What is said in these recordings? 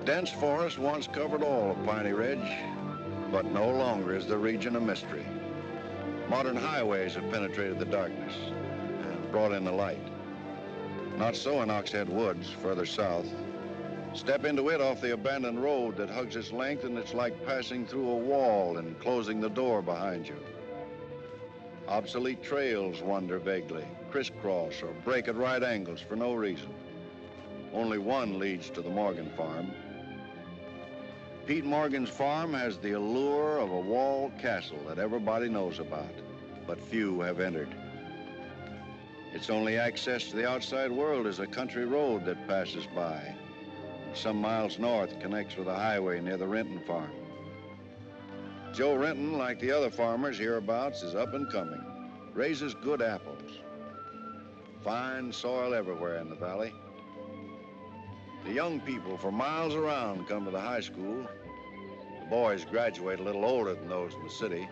Dense forest once covered all of Piney Ridge, but no longer is the region a mystery. Modern highways have penetrated the darkness and brought in the light. Not so in Oxhead Woods, further south. Step into it off the abandoned road that hugs its length, and it's like passing through a wall and closing the door behind you. Obsolete trails wander vaguely, crisscross or break at right angles for no reason. Only one leads to the Morgan farm. Pete Morgan's farm has the allure of a walled castle that everybody knows about, but few have entered. Its only access to the outside world is a country road that passes by. Some miles north connects with a highway near the Renton farm. Joe Renton, like the other farmers hereabouts, is up and coming, raises good apples. Fine soil everywhere in the valley. The young people for miles around come to the high school. The boys graduate a little older than those in the city.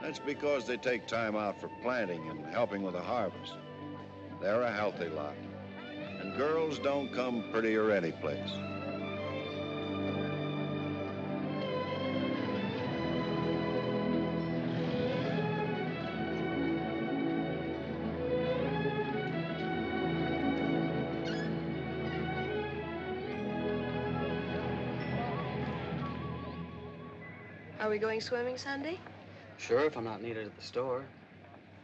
That's because they take time out for planting and helping with the harvest. They're a healthy lot. And girls don't come prettier any place. Are we going swimming Sunday? Sure, if I'm not needed at the store.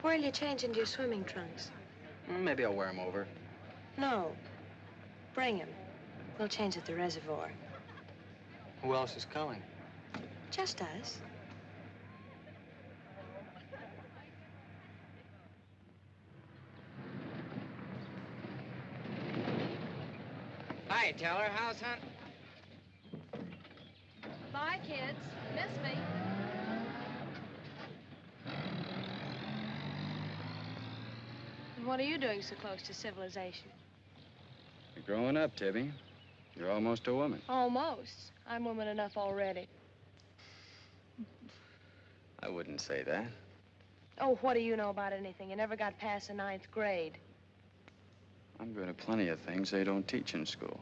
Where'll you change into your swimming trunks? Maybe I'll wear them over. No. Bring 'em. We'll change at the reservoir. Who else is coming? Just us. Hi, Teller. How's hunt? Bye, kids. Miss me. And what are you doing so close to civilization? You're growing up, Tibby. You're almost a woman. Almost. I'm woman enough already. I wouldn't say that. Oh, what do you know about anything? You never got past the 9th grade. I'm good at plenty of things they don't teach in school.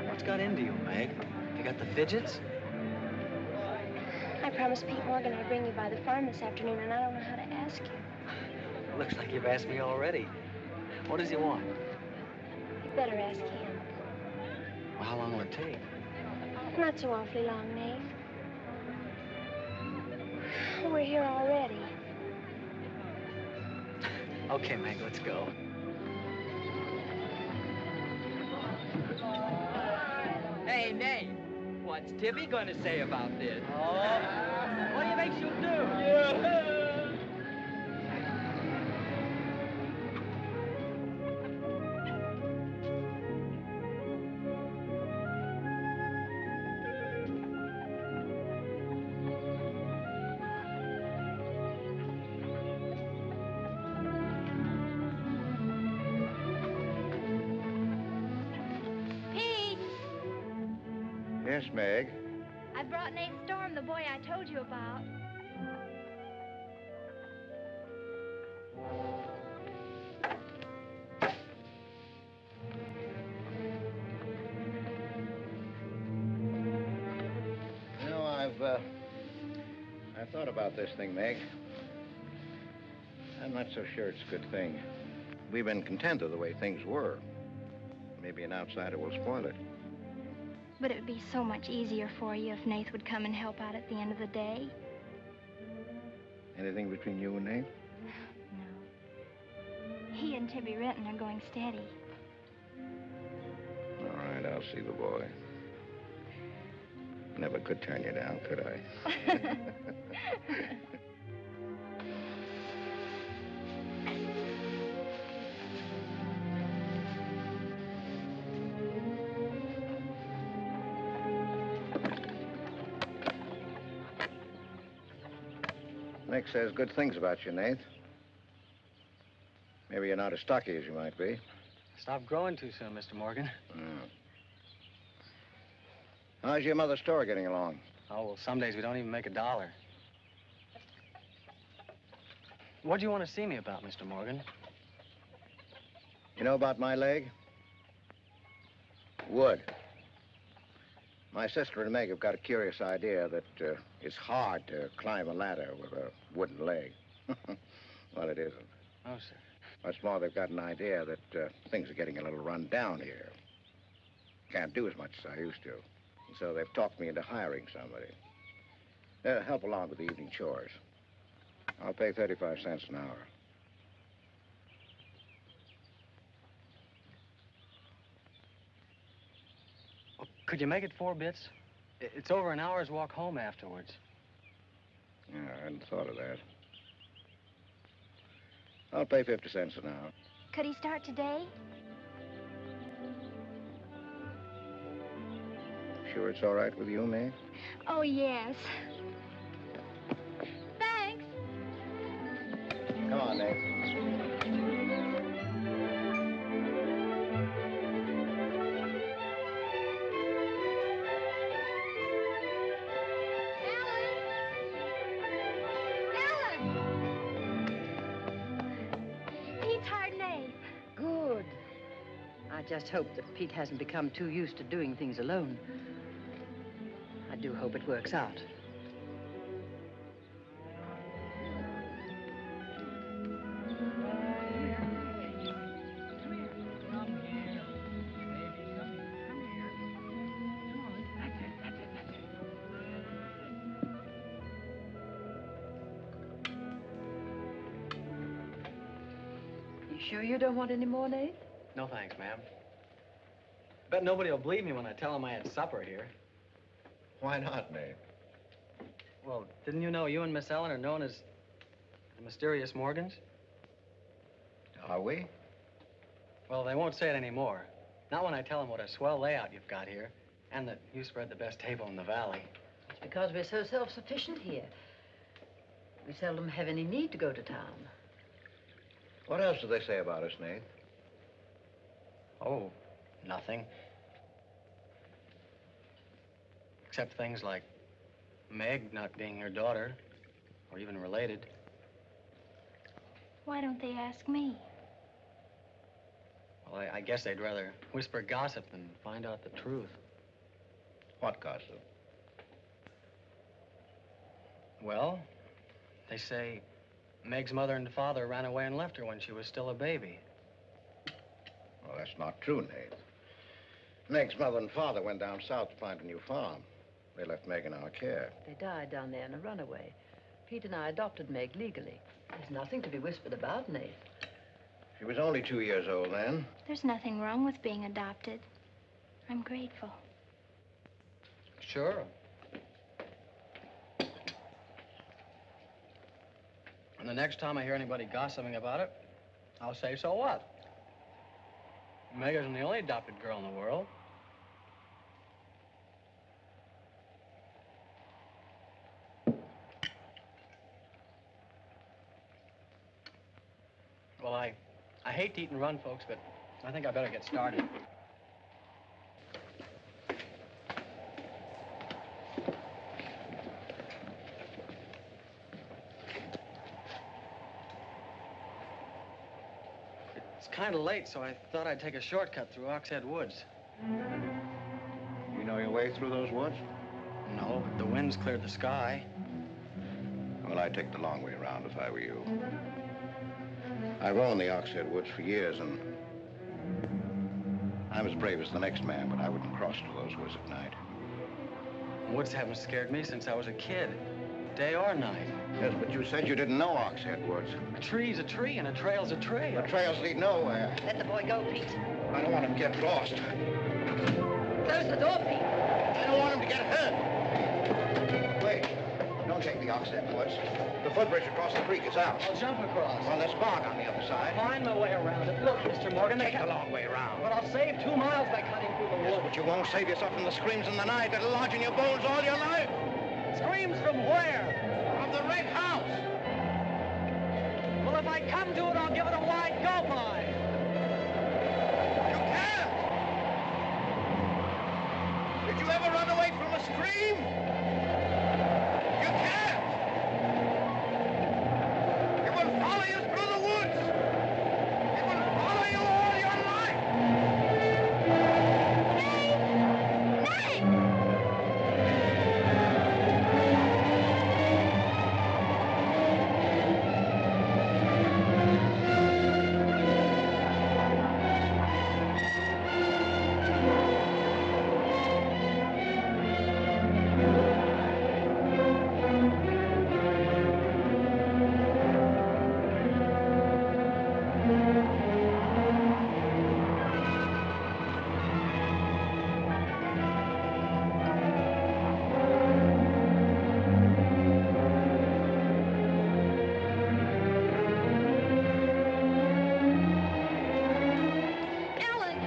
What's got into you, Meg? You got the fidgets? I promised Pete Morgan I'd bring you by the farm this afternoon, and I don't know how to ask you. Looks like you've asked me already. What does he want? You'd better ask him. Well, how long will it take? Not so awfully long, Nate. We're here already. Okay, Meg, let's go. Hey, Nate. What's Tibby gonna say about this? Oh, what do you think she'll do? Pete! Yes, Meg. I brought Nate Storm, the boy I told you about. You know, I've thought about this thing, Meg. I'm not so sure it's a good thing. We've been content of the way things were. Maybe an outsider will spoil it. But it would be so much easier for you if Nate would come and help out at the end of the day. Anything between you and Nate? No. He and Tibby Renton are going steady. All right, I'll see the boy. Never could turn you down, could I? Nick says good things about you, Nate. Maybe you're not as stocky as you might be. Stop growing too soon, Mr. Morgan. How's your mother's store getting along? Oh, well, some days we don't even make $1. What do you want to see me about, Mr. Morgan? You know about my leg? Wood. My sister and Meg have got a curious idea that it's hard to climb a ladder with a wooden leg. Well, it isn't. Oh, sir. What's more, they've got an idea that things are getting a little run down here. Can't do as much as I used to. And so they've talked me into hiring somebody. Help along with the evening chores. I'll pay 35 cents an hour. Well, could you make it 4 bits? It's over an hour's walk home afterwards. Yeah, I hadn't thought of that. I'll pay 50 cents an hour. Could he start today? Sure it's all right with you, May? Oh, yes. Thanks. Come on, Nate. Pete's hard Nate. Good. I just hope that Pete hasn't become too used to doing things alone. I do hope it works out. You sure you don't want any more, Nate? No thanks, ma'am. Bet nobody will believe me when I tell them I had supper here. Why not, Nate? Well, didn't you know you and Miss Ellen are known as the Mysterious Morgans? Are we? Well, they won't say it anymore. Not when I tell them what a swell layout you've got here, and that you spread the best table in the valley. It's because we're so self-sufficient here. We seldom have any need to go to town. What else do they say about us, Nate? Oh, nothing. Except things like Meg not being your daughter, or even related. Why don't they ask me? Well, I guess they'd rather whisper gossip than find out the truth. What gossip? Well, they say Meg's mother and father ran away and left her when she was still a baby. Well, that's not true, Nate. Meg's mother and father went down south to find a new farm. They left Meg in our care. They died down there in a runaway. Pete and I adopted Meg legally. There's nothing to be whispered about, Nate. She was only 2 years old then. There's nothing wrong with being adopted. I'm grateful. Sure. And the next time I hear anybody gossiping about it, I'll say, so what? Meg isn't the only adopted girl in the world. Well, I hate to eat and run, folks, but I think I better get started. It's kind of late, so I thought I'd take a shortcut through Oxhead Woods. You know your way through those woods? No, but the wind's cleared the sky. Well, I'd take the long way around if I were you. I roamed the Oxhead Woods for years, and I'm as brave as the next man, but I wouldn't cross through those woods at night. Woods haven't scared me since I was a kid, day or night. Yes, but you said you didn't know Oxhead Woods. A tree's a tree, and a trail's a trail. The trails lead nowhere. Let the boy go, Pete. I don't want him to get lost. Close the door, Pete. I don't want him to get hurt. Wait, don't take the Oxhead Woods. The footbridge across the creek is out. I'll jump across. Well, there's fog on the other side. Find my way around it. Look, Mr. Morgan, Take the long way around. But I'll save 2 miles by cutting through the Yes, woods. but you won't save yourself from the screams in the night that'll lodge in your bones all your life. Screams from where? From the red house. if I come to it, I'll give it a wide gulp line. You can't! Did you ever run away from a stream? You can't! It will follow you through the woods! It will follow you all your life! Ellen!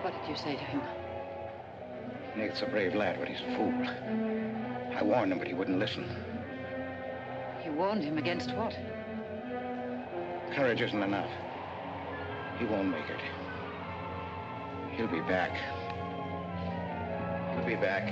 What did you say to him? Nate's a brave lad, but he's a fool. I warned him, but he wouldn't listen. You warned him against what? Courage isn't enough. He won't make it. He'll be back. He'll be back.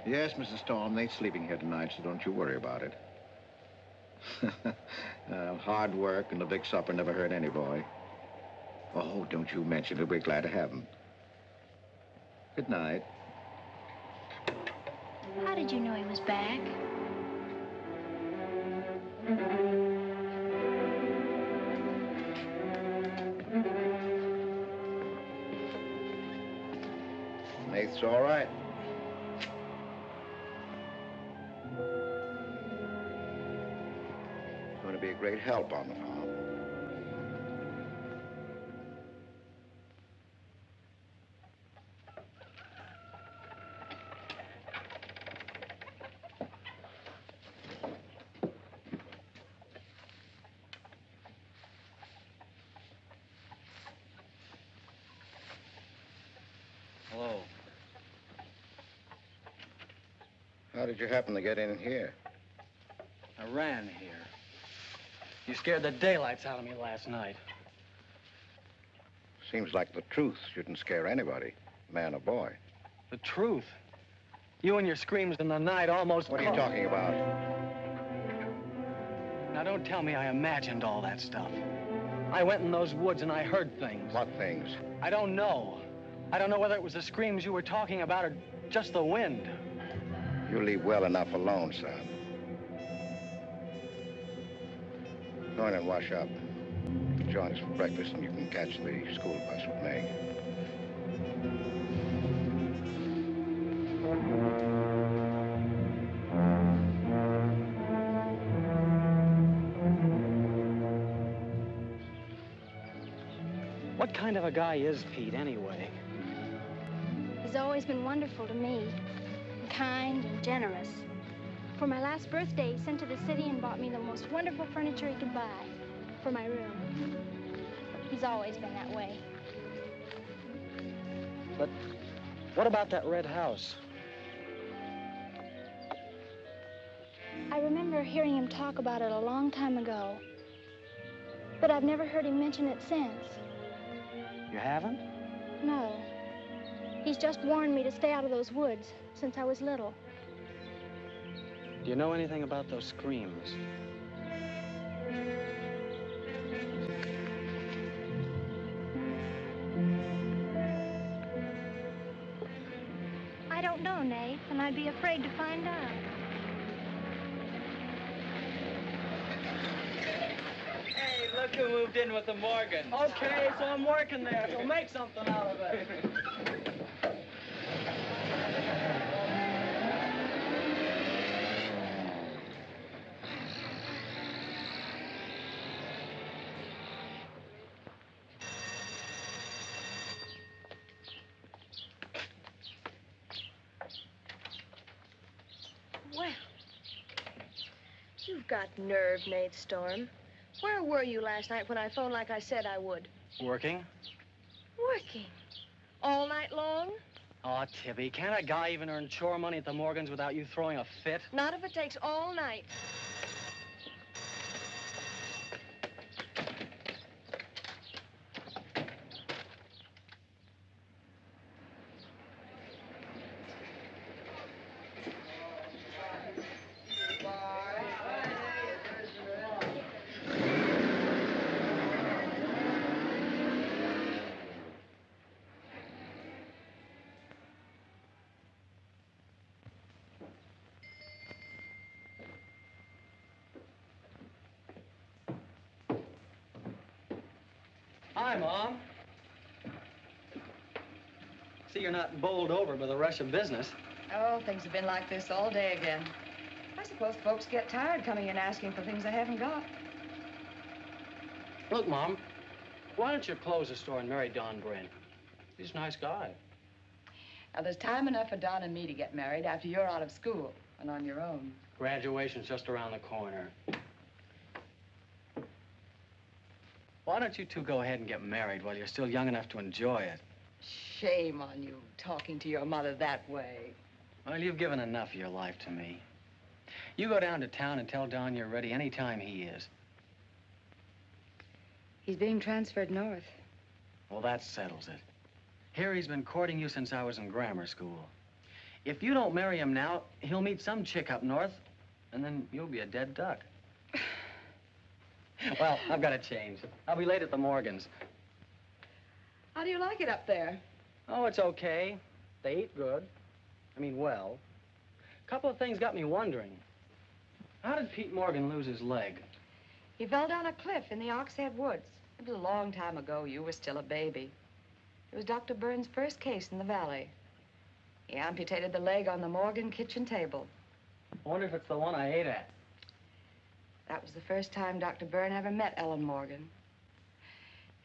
Yes, Mrs. Storm, Nate's sleeping here tonight, so don't you worry about it. Hard work and a big supper never hurt any boy. Oh, don't you mention it. We're glad to have him. Good night. How did you know he was back? Nate's all right. great help on the farm. Hello. How did you happen to get in here? I ran here. You scared the daylights out of me last night. Seems like the truth shouldn't scare anybody, man or boy. The truth. You and your screams in the night almost... What are you talking about? Now, don't tell me I imagined all that stuff. I went in those woods and I heard things. What things? I don't know. I don't know whether it was the screams you were talking about or just the wind. You leave well enough alone, son. Go in and wash up. Join us for breakfast and you can catch the school bus with me. What kind of a guy is Pete, anyway? He's always been wonderful to me. Kind and generous. For my last birthday, he sent to the city and bought me the most wonderful furniture he could buy for my room. He's always been that way. But what about that red house? I remember hearing him talk about it a long time ago. But I've never heard him mention it since. You haven't? No. He's just warned me to stay out of those woods since I was little. Do you know anything about those screams? I don't know, Nate, and I'd be afraid to find out. Hey, look who moved in with the Morgans. Okay, so I'm working there, so make something out of it. Well, you've got nerve, Nate Storm. Where were you last night when I phoned like I said I would? Working? Working. All night long? Oh, Tibby, can't a guy even earn chore money at the Morgans without you throwing a fit? Not if it takes all night. Hi, Mom. See, you're not bowled over by the rush of business. Oh, things have been like this all day again. I suppose folks get tired coming in asking for things they haven't got. Look, Mom, why don't you close the store and marry Don Brent? He's a nice guy. Now, there's time enough for Don and me to get married after you're out of school and on your own. Graduation's just around the corner. Why don't you two go ahead and get married while you're still young enough to enjoy it? Shame on you, talking to your mother that way. Well, you've given enough of your life to me. You go down to town and tell Don you're ready any time he is. He's being transferred north. Well, that settles it. Here he's been courting you since I was in grammar school. If you don't marry him now, he'll meet some chick up north, and then you'll be a dead duck. Well, I've got to change. I'll be late at the Morgans. How do you like it up there? Oh, it's okay. They eat good. I mean, well. A couple of things got me wondering. How did Pete Morgan lose his leg? He fell down a cliff in the Oxhead Woods. It was a long time ago. You were still a baby. It was Dr. Burns' first case in the valley. He amputated the leg on the Morgan kitchen table. I wonder if it's the one I ate at. Well, I've got to change. I'll be late at the Morgans. Oh, it's okay. They eat good. I mean, well. A couple of things got me wondering. How did Pete Morgan lose his leg? He fell down a cliff in the Oxhead Woods. It was a long time ago. You were still a baby. It was Dr. Burns' first case in the valley. I amputated the leg on the Morgan kitchen table. That was the first time Dr. Byrne ever met Ellen Morgan.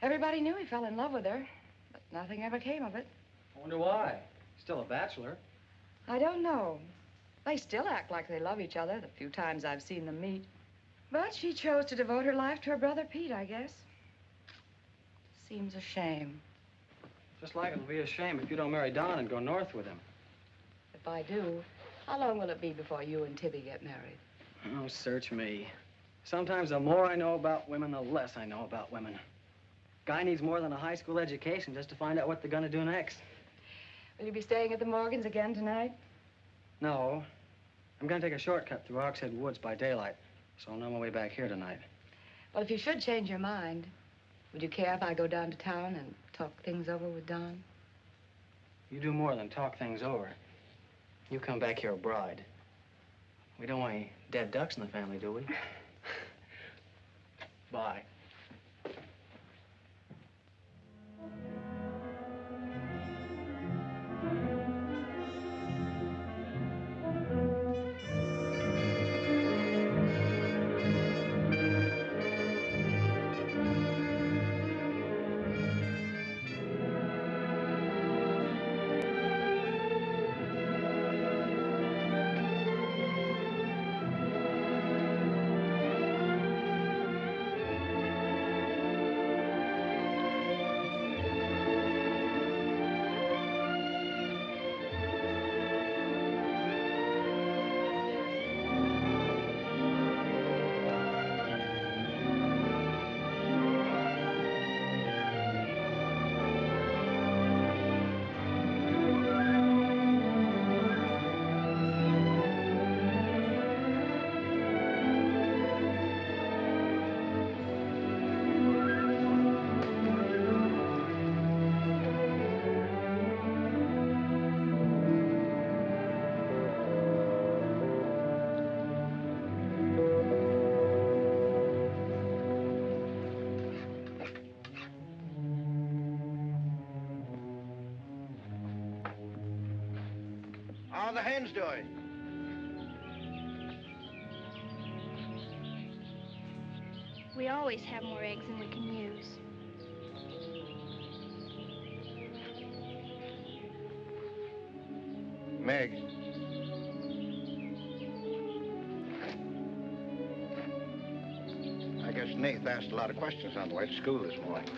Everybody knew he fell in love with her, but nothing ever came of it. I wonder why. Still a bachelor. I don't know. They still act like they love each other, the few times I've seen them meet. But she chose to devote her life to her brother Pete, I guess. Seems a shame. Just like it'll be a shame if you don't marry Don and go north with him. If I do, how long will it be before you and Tibby get married? Oh, search me. Sometimes the more I know about women, the less I know about women. Guy needs more than a high school education just to find out what they're gonna do next. Will you be staying at the Morgans again tonight? No. I'm gonna take a shortcut through Oxhead Woods by daylight, so I'll know my way back here tonight. Well, if you should change your mind, would you care if I go down to town and talk things over with Don? You do more than talk things over. You come back here a bride. We don't want any dead ducks in the family, do we? Bye. How are the hens doing? We always have more eggs than we can use. Meg. I guess Nath asked a lot of questions on the way to school this morning.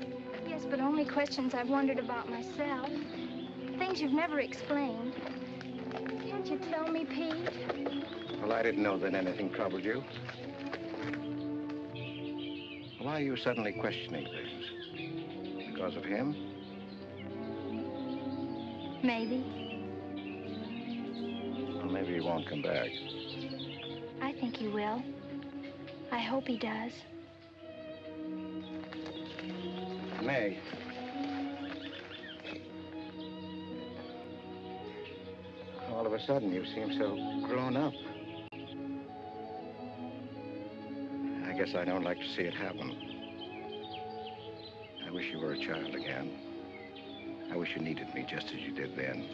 Yes, but only questions I've wondered about myself. Things you've never explained. Can't you tell me, Pete? Well, I didn't know that anything troubled you. Why are you suddenly questioning things? Because of him? Maybe. Well, maybe he won't come back. I think he will. I hope he does. Meg. All of a sudden, you seem so grown up. I guess I don't like to see it happen. I wish you were a child again. I wish you needed me just as you did then.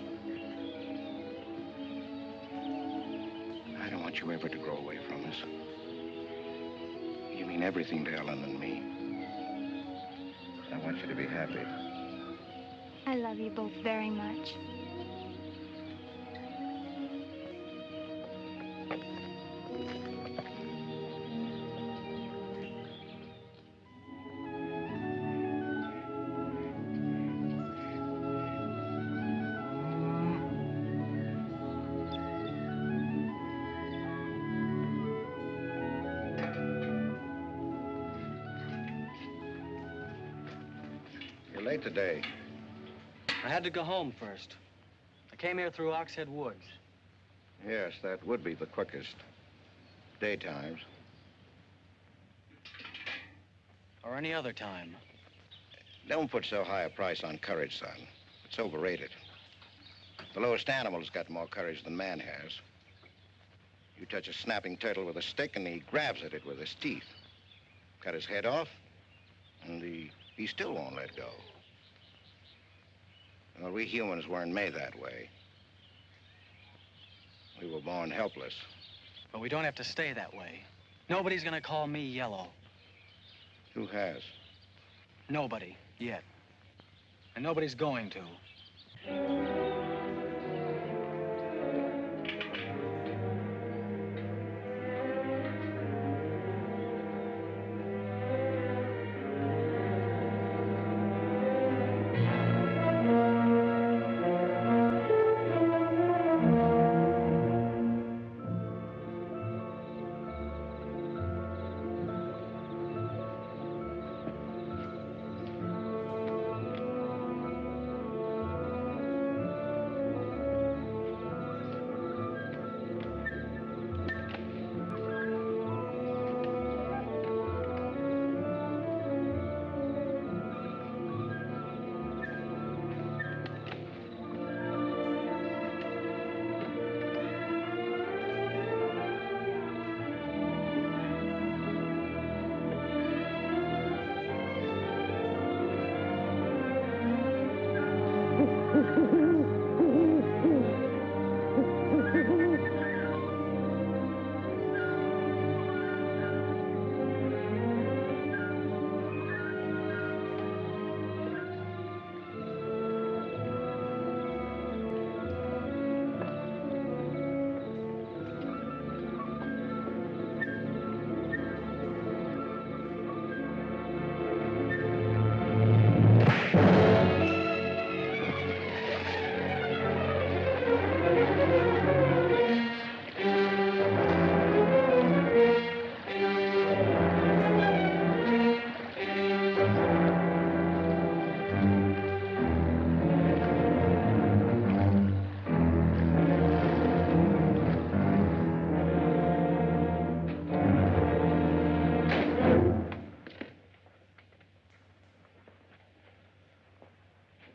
I don't want you ever to grow away from us. You mean everything to Ellen and me. I want you to be happy. I love you both very much. You're late today. I had to go home first. I came here through Oxhead Woods. Yes, that would be the quickest. Daytimes. Or any other time. Don't put so high a price on courage, son. It's overrated. The lowest animal's got more courage than man has. You touch a snapping turtle with a stick and he grabs at it with his teeth. Cut his head off, and he still won't let go. Well, we humans weren't made that way. We were born helpless. But we don't have to stay that way. Nobody's gonna call me yellow. Who has? Nobody, yet. And nobody's going to.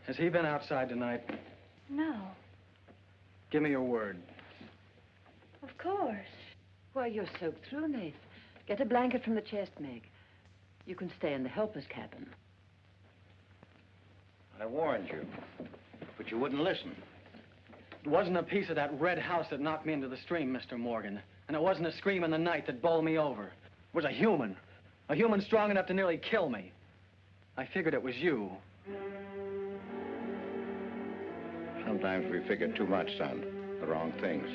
Has he been outside tonight? No, Give me your word. of course. Why, you're soaked through, Nath. Get a blanket from the chest, Meg. You can stay in the helper's cabin. I warned you, but you wouldn't listen. It wasn't a piece of that red house that knocked me into the stream, Mr. Morgan. And it wasn't a scream in the night that bowled me over. It was a human strong enough to nearly kill me. I figured it was you. Sometimes we figure too much, son. The wrong things.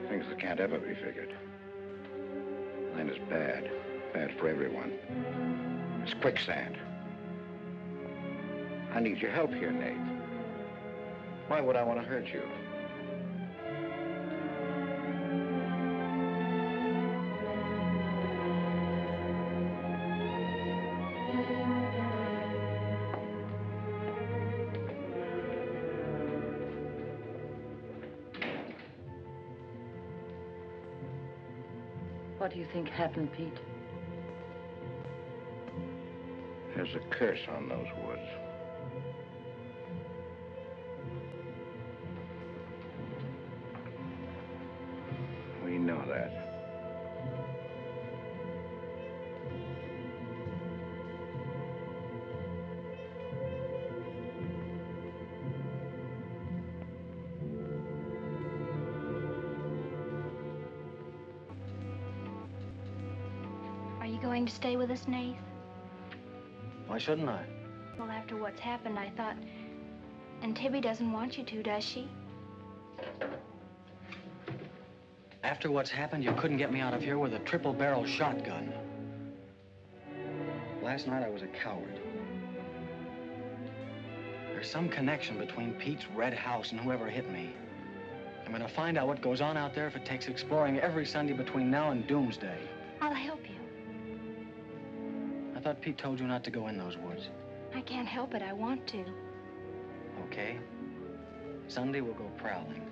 Things that can't ever be figured. Mine is bad. Bad for everyone. It's quicksand. I need your help here, Nate. Why would I want to hurt you? What do you think happened, Pete? There's a curse on those woods. We know that. Are you going to stay with us, Nath? Why shouldn't I? Well, after what's happened, I thought... And Tibby doesn't want you to, does she? After what's happened, you couldn't get me out of here with a triple-barrel shotgun. Last night, I was a coward. There's some connection between Pete's red house and whoever hit me. I'm gonna find out what goes on out there if it takes exploring every Sunday between now and doomsday. I'll help you. I thought Pete told you not to go in those woods. I can't help it. I want to. Okay. Sunday, we'll go prowling.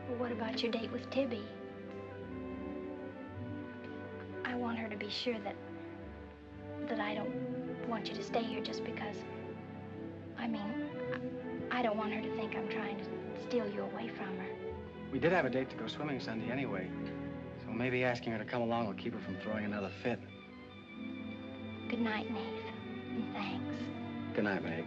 Well, what about your date with Tibby? I want her to be sure that I don't want you to stay here just because... I mean, I don't want her to think I'm trying to steal you away from her. We did have a date to go swimming Sunday anyway, so maybe asking her to come along will keep her from throwing another fit. Good night, Nath, and thanks. Good Good night, Meg.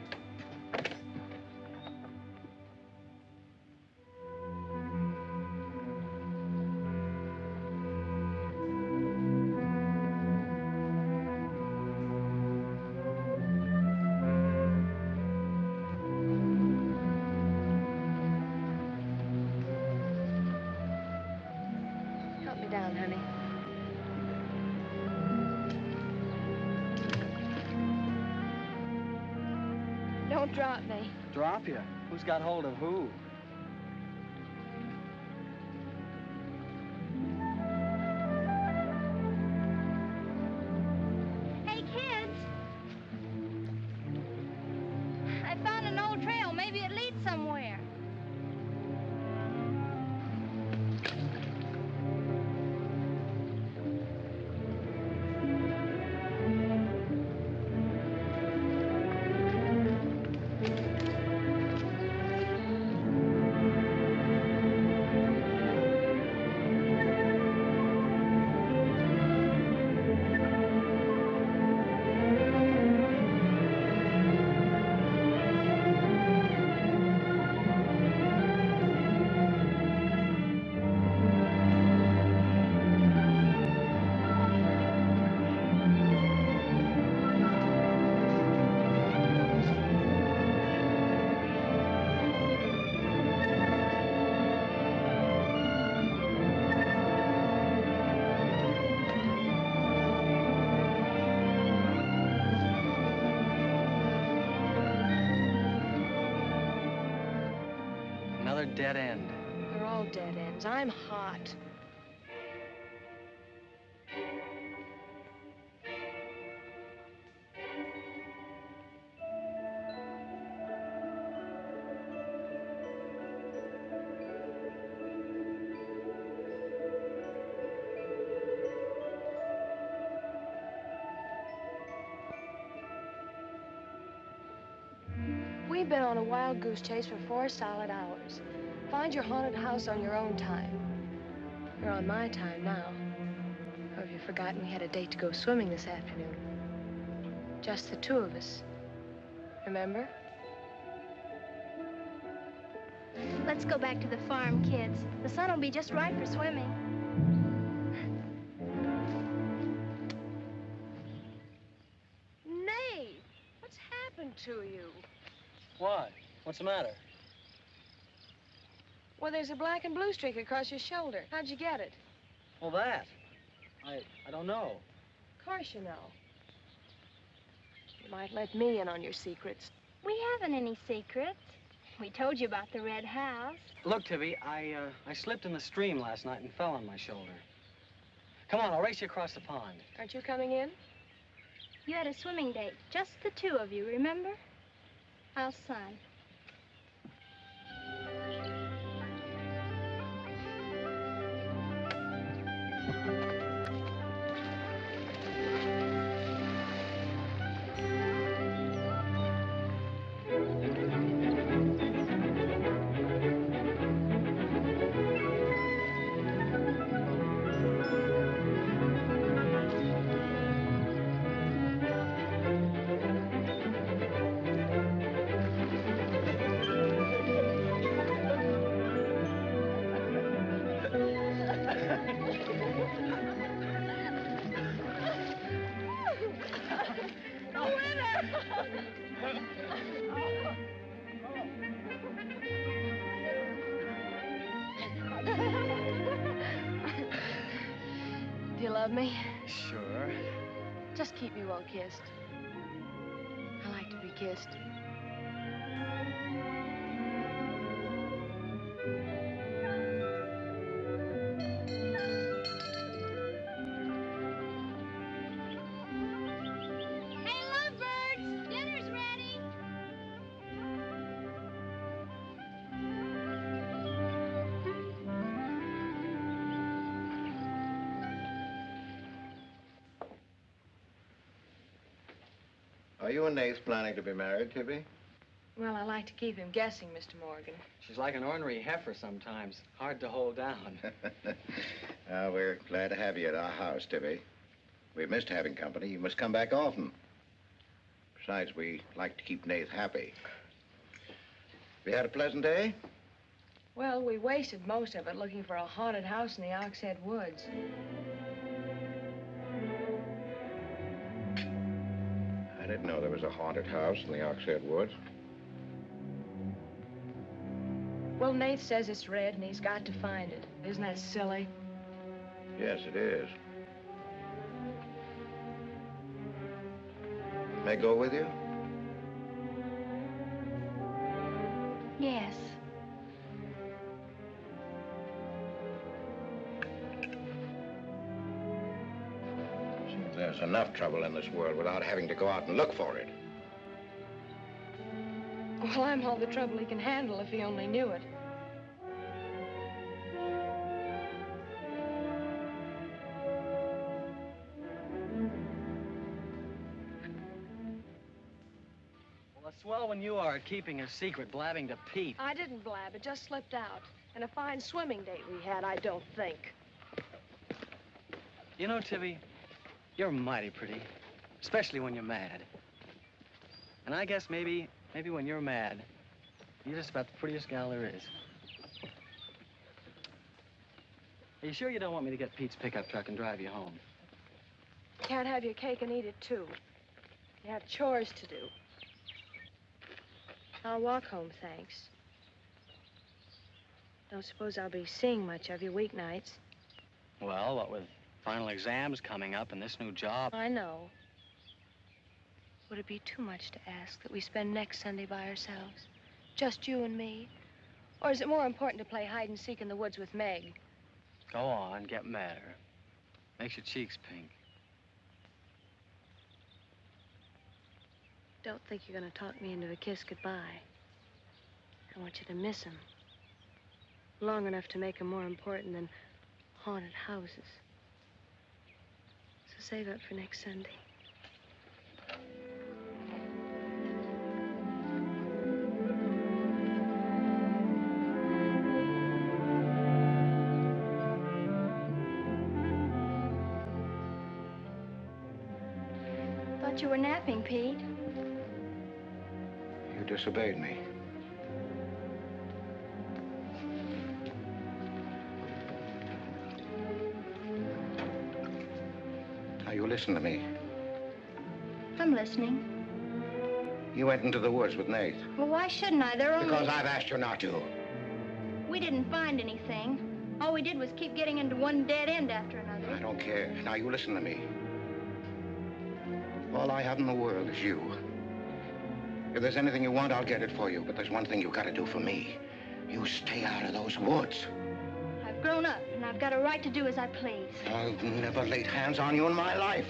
Help me down, honey. Don't drop me. Drop you? Who's got hold of who? Hey, kids! I found an old trail. Maybe it leads somewhere. Another dead end. They're all dead ends. I'm hot. We've been on a wild goose chase for 4 solid hours. Find your haunted house on your own time. You're on my time now. Or have you forgotten we had a date to go swimming this afternoon? Just the two of us. Remember? Let's go back to the farm, kids. The sun will be just right for swimming. Nate, what's happened to you? Why? What's the matter? Well, there's a black and blue streak across your shoulder. How'd you get it? Well, that. I don't know. Of course you know. You might let me in on your secrets. We haven't any secrets. We told you about the red house. Look, Tibby, I slipped in the stream last night and fell on my shoulder. Come on, I'll race you across the pond. Aren't you coming in? You had a swimming date, just the two of you, remember? How's Son? Do you love me? Sure. Just keep me well kissed. I like to be kissed. Hey, lovebirds! Dinner's ready! Are you and Nath planning to be married, Tibby? Well, I like to keep him guessing, Mr. Morgan. She's like an ornery heifer sometimes. Hard to hold down. We're glad to have you at our house, Tibby. We've missed having company. You must come back often. Besides, we like to keep Nath happy. We had a pleasant day? Well, we wasted most of it looking for a haunted house in the Oxhead Woods. I didn't know there was a haunted house in the Oxhead Woods. Well, Nate says it's red and he's got to find it. Isn't that silly? Yes, it is. May I go with you? Yes. There's enough trouble in this world without having to go out and look for it. Well, I'm all the trouble he can handle if he only knew it. Well, a swell when you are at keeping a secret, blabbing to Pete. I didn't blab. It just slipped out. And a fine swimming date we had, I don't think. You know, Tibby, you're mighty pretty, especially when you're mad. And I guess maybe when you're mad, you're just about the prettiest gal there is. Are you sure you don't want me to get Pete's pickup truck and drive you home? Can't have your cake and eat it, too. You have chores to do. I'll walk home, thanks. Don't suppose I'll be seeing much of you weeknights. Well, what with final exams coming up and this new job. I know. Would it be too much to ask that we spend next Sunday by ourselves? Just you and me? Or is it more important to play hide and seek in the woods with Meg? Go on, get madder. Makes your cheeks pink. Don't think you're gonna talk me into a kiss goodbye. I want you to miss him. Long enough to make him more important than haunted houses. So save up for next Sunday. Thought you were napping, Pete. You disobeyed me. Now, you listen to me. I'm listening. You went into the woods with Nath. Well, why shouldn't I? They're only... Because I've asked you not to. We didn't find anything. All we did was keep getting into one dead end after another. I don't care. Now, you listen to me. All I have in the world is you. If there's anything you want, I'll get it for you. But there's one thing you've got to do for me. You stay out of those woods. I've grown up, and I've got a right to do as I please. I've never laid hands on you in my life.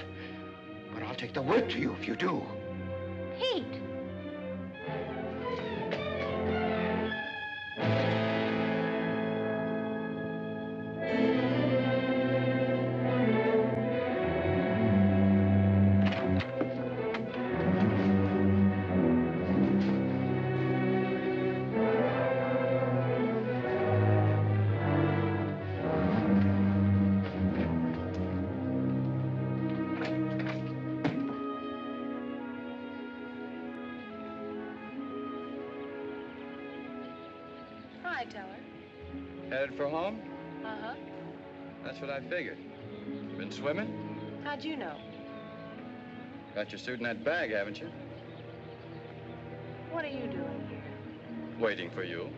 But I'll take the word to you if you do. Pete! Hi, Teller. Headed for home? Uh-huh. That's what I figured. Been swimming? How'd you know? Got your suit in that bag, haven't you? What are you doing here? Waiting for you.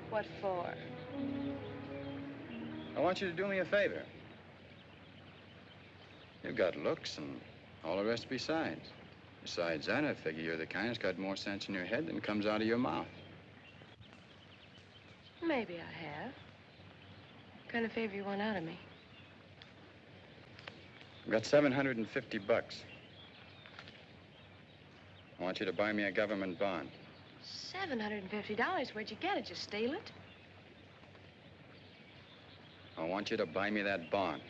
What for? I want you to do me a favor. You've got looks and all the rest besides. Besides that, I figure you're the kind that's got more sense in your head than comes out of your mouth. Maybe I have. What kind of favor you want out of me? I've got $750. I want you to buy me a government bond. $750? Where'd you get it? You steal it? I want you to buy me that bond.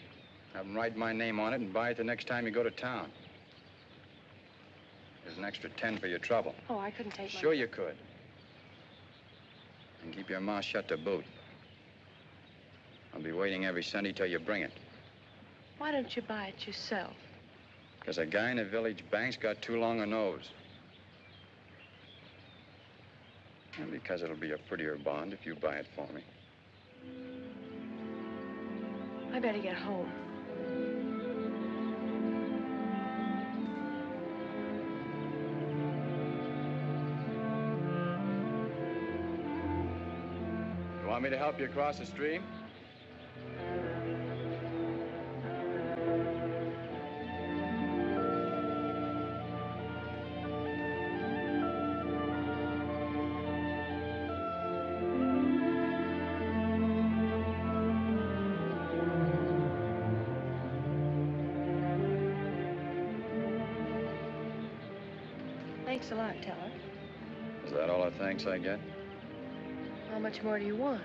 Have them write my name on it and buy it the next time you go to town. There's an extra 10 for your trouble. Oh, I couldn't take Sure you could. And keep your mouth shut to boot. I'll be waiting every Sunday till you bring it. Why don't you buy it yourself? Because a guy in a village bank's got too long a nose. And because it'll be a prettier bond if you buy it for me. I better get home. You want me to help you across the stream? Thanks a lot, Teller. Is that all the thanks I get? How much more do you want?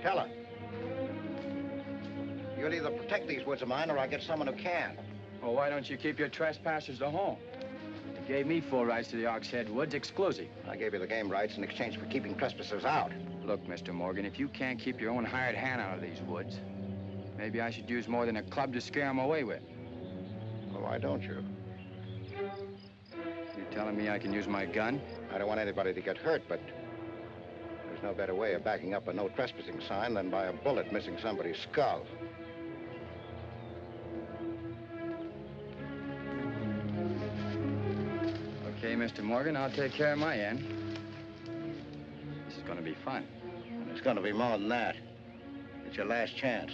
Teller. You'll either protect these woods of mine or I'll get someone who can. Well, why don't you keep your trespassers to home? You gave me full rights to the Ox Head Woods, exclusive. I gave you the game rights in exchange for keeping trespassers out. Look, Mr. Morgan, if you can't keep your own hired hand out of these woods, maybe I should use more than a club to scare them away with. Well, why don't you? You telling me I can use my gun? I don't want anybody to get hurt, but there's no better way of backing up a no trespassing sign than by a bullet missing somebody's skull. Okay, Mr. Morgan, I'll take care of my end. This is going to be fun. And it's going to be more than that. It's your last chance.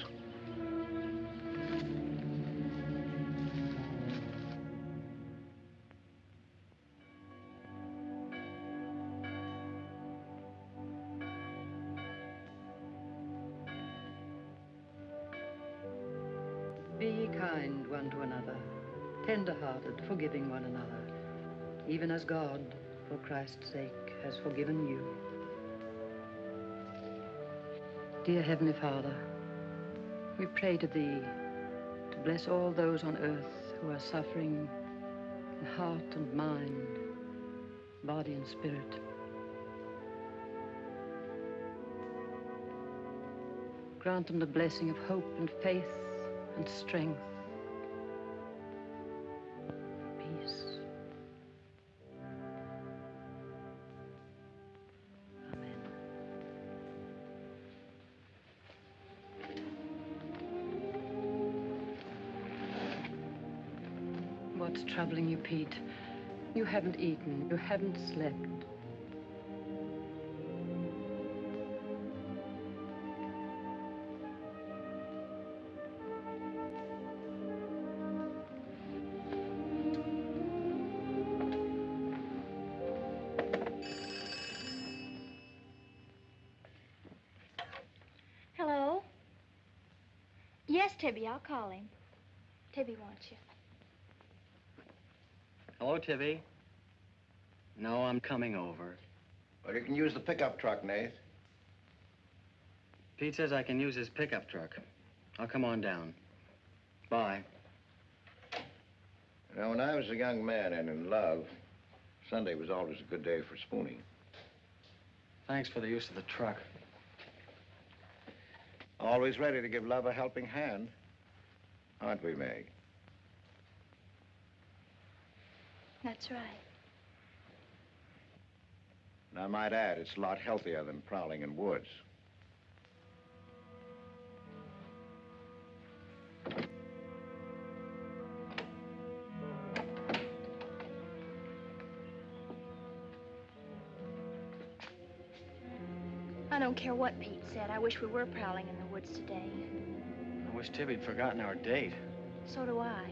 Be kind one to another, tender-hearted, forgiving one another, even as God, for Christ's sake, has forgiven you. Dear Heavenly Father, we pray to Thee to bless all those on earth who are suffering in heart and mind, body and spirit. Grant them the blessing of hope and faith and strength, peace. Amen. What's troubling you, Pete? You haven't eaten, you haven't slept. Hello? Yes, Tibby, I'll call him. Tibby wants you. Hello, Tibby. No, I'm coming over. Well, you can use the pickup truck, Nath. Pete says I can use his pickup truck. I'll come on down. Bye. You know, when I was a young man and in love, Sunday was always a good day for spooning. Thanks for the use of the truck. Always ready to give love a helping hand. Aren't we, Meg? That's right. And I might add, it's a lot healthier than prowling in woods. I don't care what Pete said. I wish we were prowling in the woods today. I wish Tibby'd forgotten our date. So do I.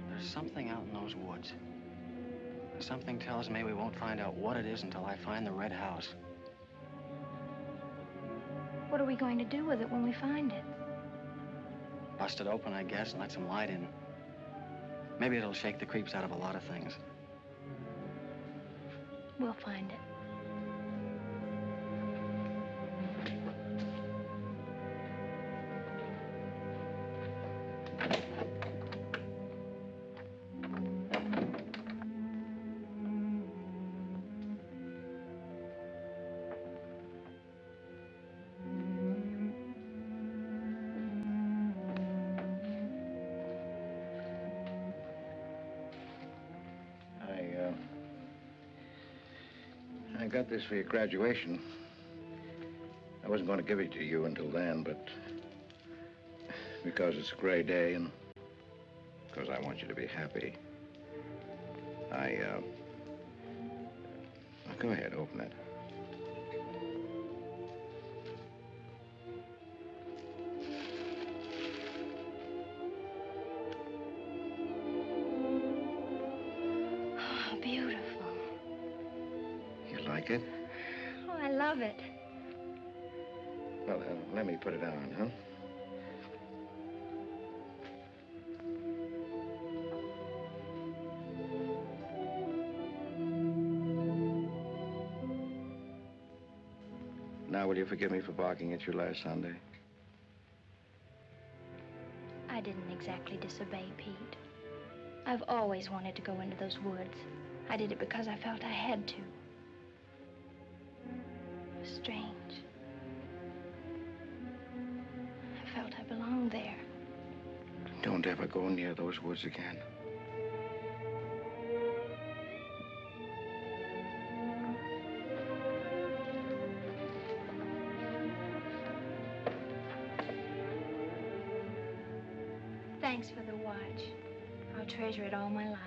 There's something out in those woods. Something tells me we won't find out what it is until I find the red house. What are we going to do with it when we find it? Bust it open, I guess, and let some light in. Maybe it'll shake the creeps out of a lot of things. We'll find it. I got this for your graduation. I wasn't going to give it to you until then, but because it's a gray day and because I want you to be happy, go ahead, open it. Oh, beautiful. You like it? Oh, I love it. Well, let me put it on, huh? Now, will you forgive me for barking at you last Sunday? I didn't exactly disobey Pete. I've always wanted to go into those woods. I did it because I felt I had to. It was strange. I felt I belonged there. Don't ever go near those woods again. Thanks for the watch. I'll treasure it all my life.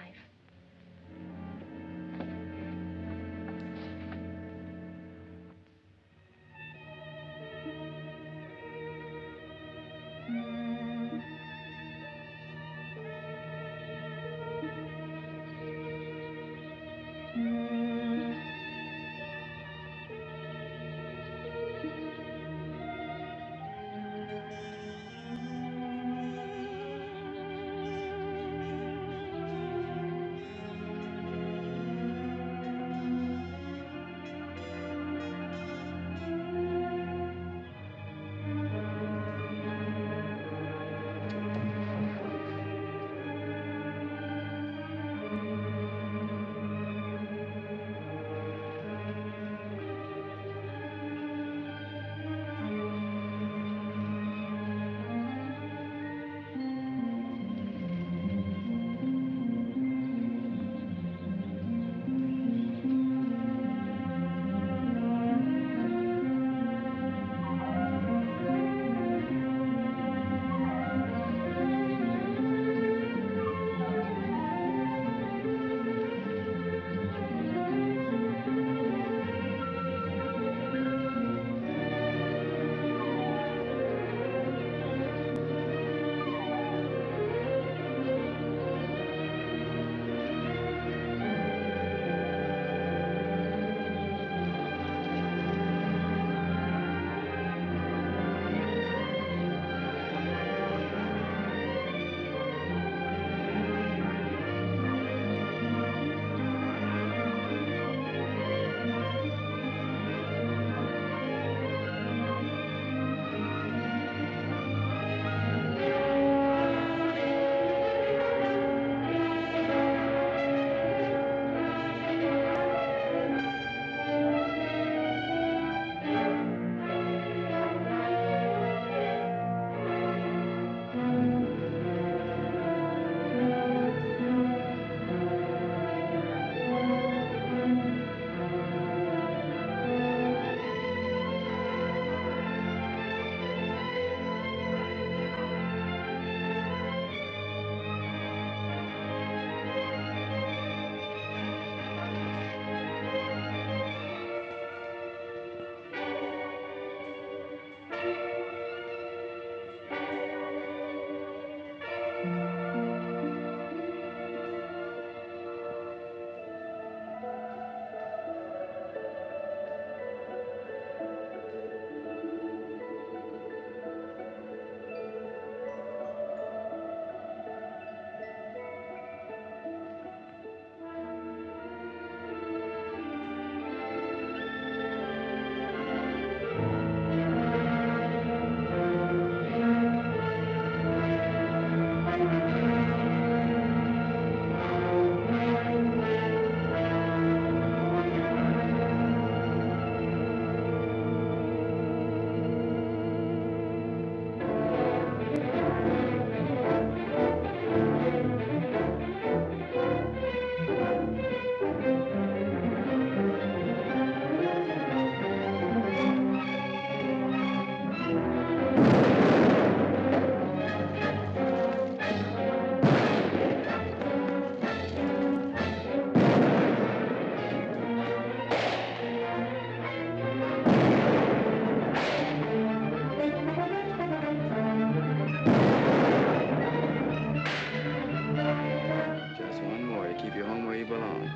keep you home where you belong.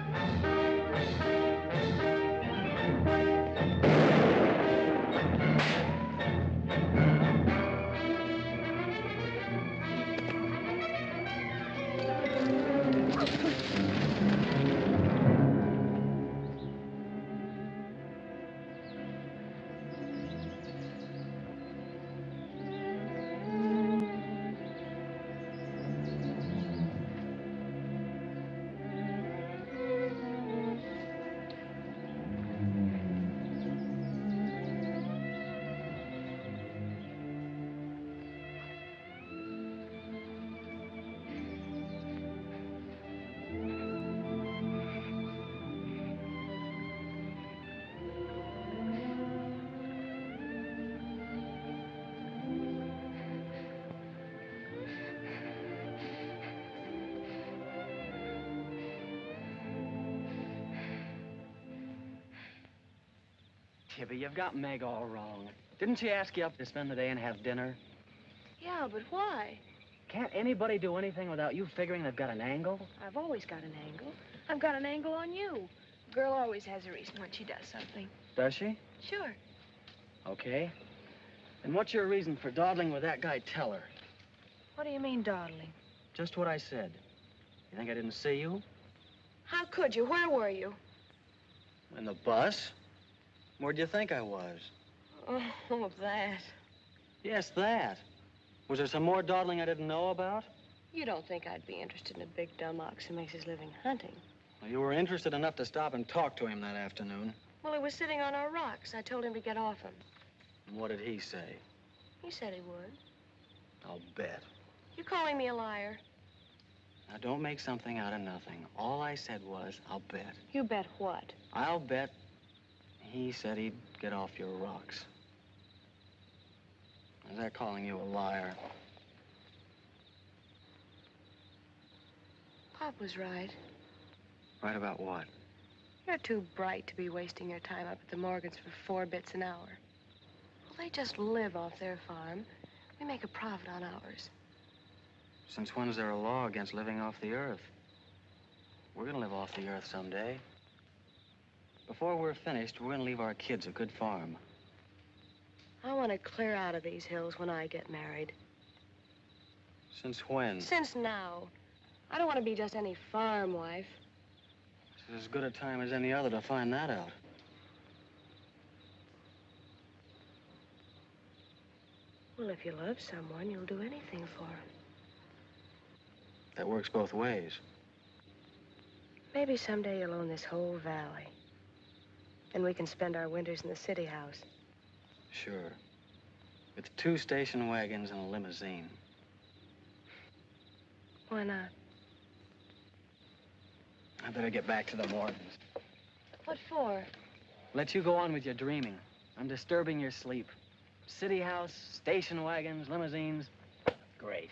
Tibby, you've got Meg all wrong. Didn't she ask you up to spend the day and have dinner? Yeah, but why? Can't anybody do anything without you figuring they've got an angle? I've always got an angle. I've got an angle on you. A girl always has a reason when she does something. Does she? Sure. Okay. And what's your reason for dawdling with that guy Teller? What do you mean, dawdling? Just what I said. You think I didn't see you? How could you? Where were you? In the bus? Where'd you think I was? Oh, that. Yes, that. Was there some more dawdling I didn't know about? You don't think I'd be interested in a big dumb ox who makes his living hunting? Well, you were interested enough to stop and talk to him that afternoon. Well, he was sitting on our rocks. I told him to get off him. And what did he say? He said he would. I'll bet. You calling me a liar? Now, don't make something out of nothing. All I said was, I'll bet. You bet what? I'll bet he said he'd get off your rocks. Is that calling you a liar? Pop was right. Right about what? You're too bright to be wasting your time up at the Morgans for 4 bits an hour. Well, they just live off their farm. We make a profit on ours. Since when's there a law against living off the earth? We're gonna live off the earth someday. Before we're finished, we're gonna leave our kids a good farm. I want to clear out of these hills when I get married. Since when? Since now. I don't want to be just any farm wife. It's as good a time as any other to find that out. Well, if you love someone, you'll do anything for him. That works both ways. Maybe someday you'll own this whole valley. And we can spend our winters in the city house. Sure. With 2 station wagons and a limousine. Why not? I better get back to the Morgans. What for? Let you go on with your dreaming. I'm disturbing your sleep. City house, station wagons, limousines. Great.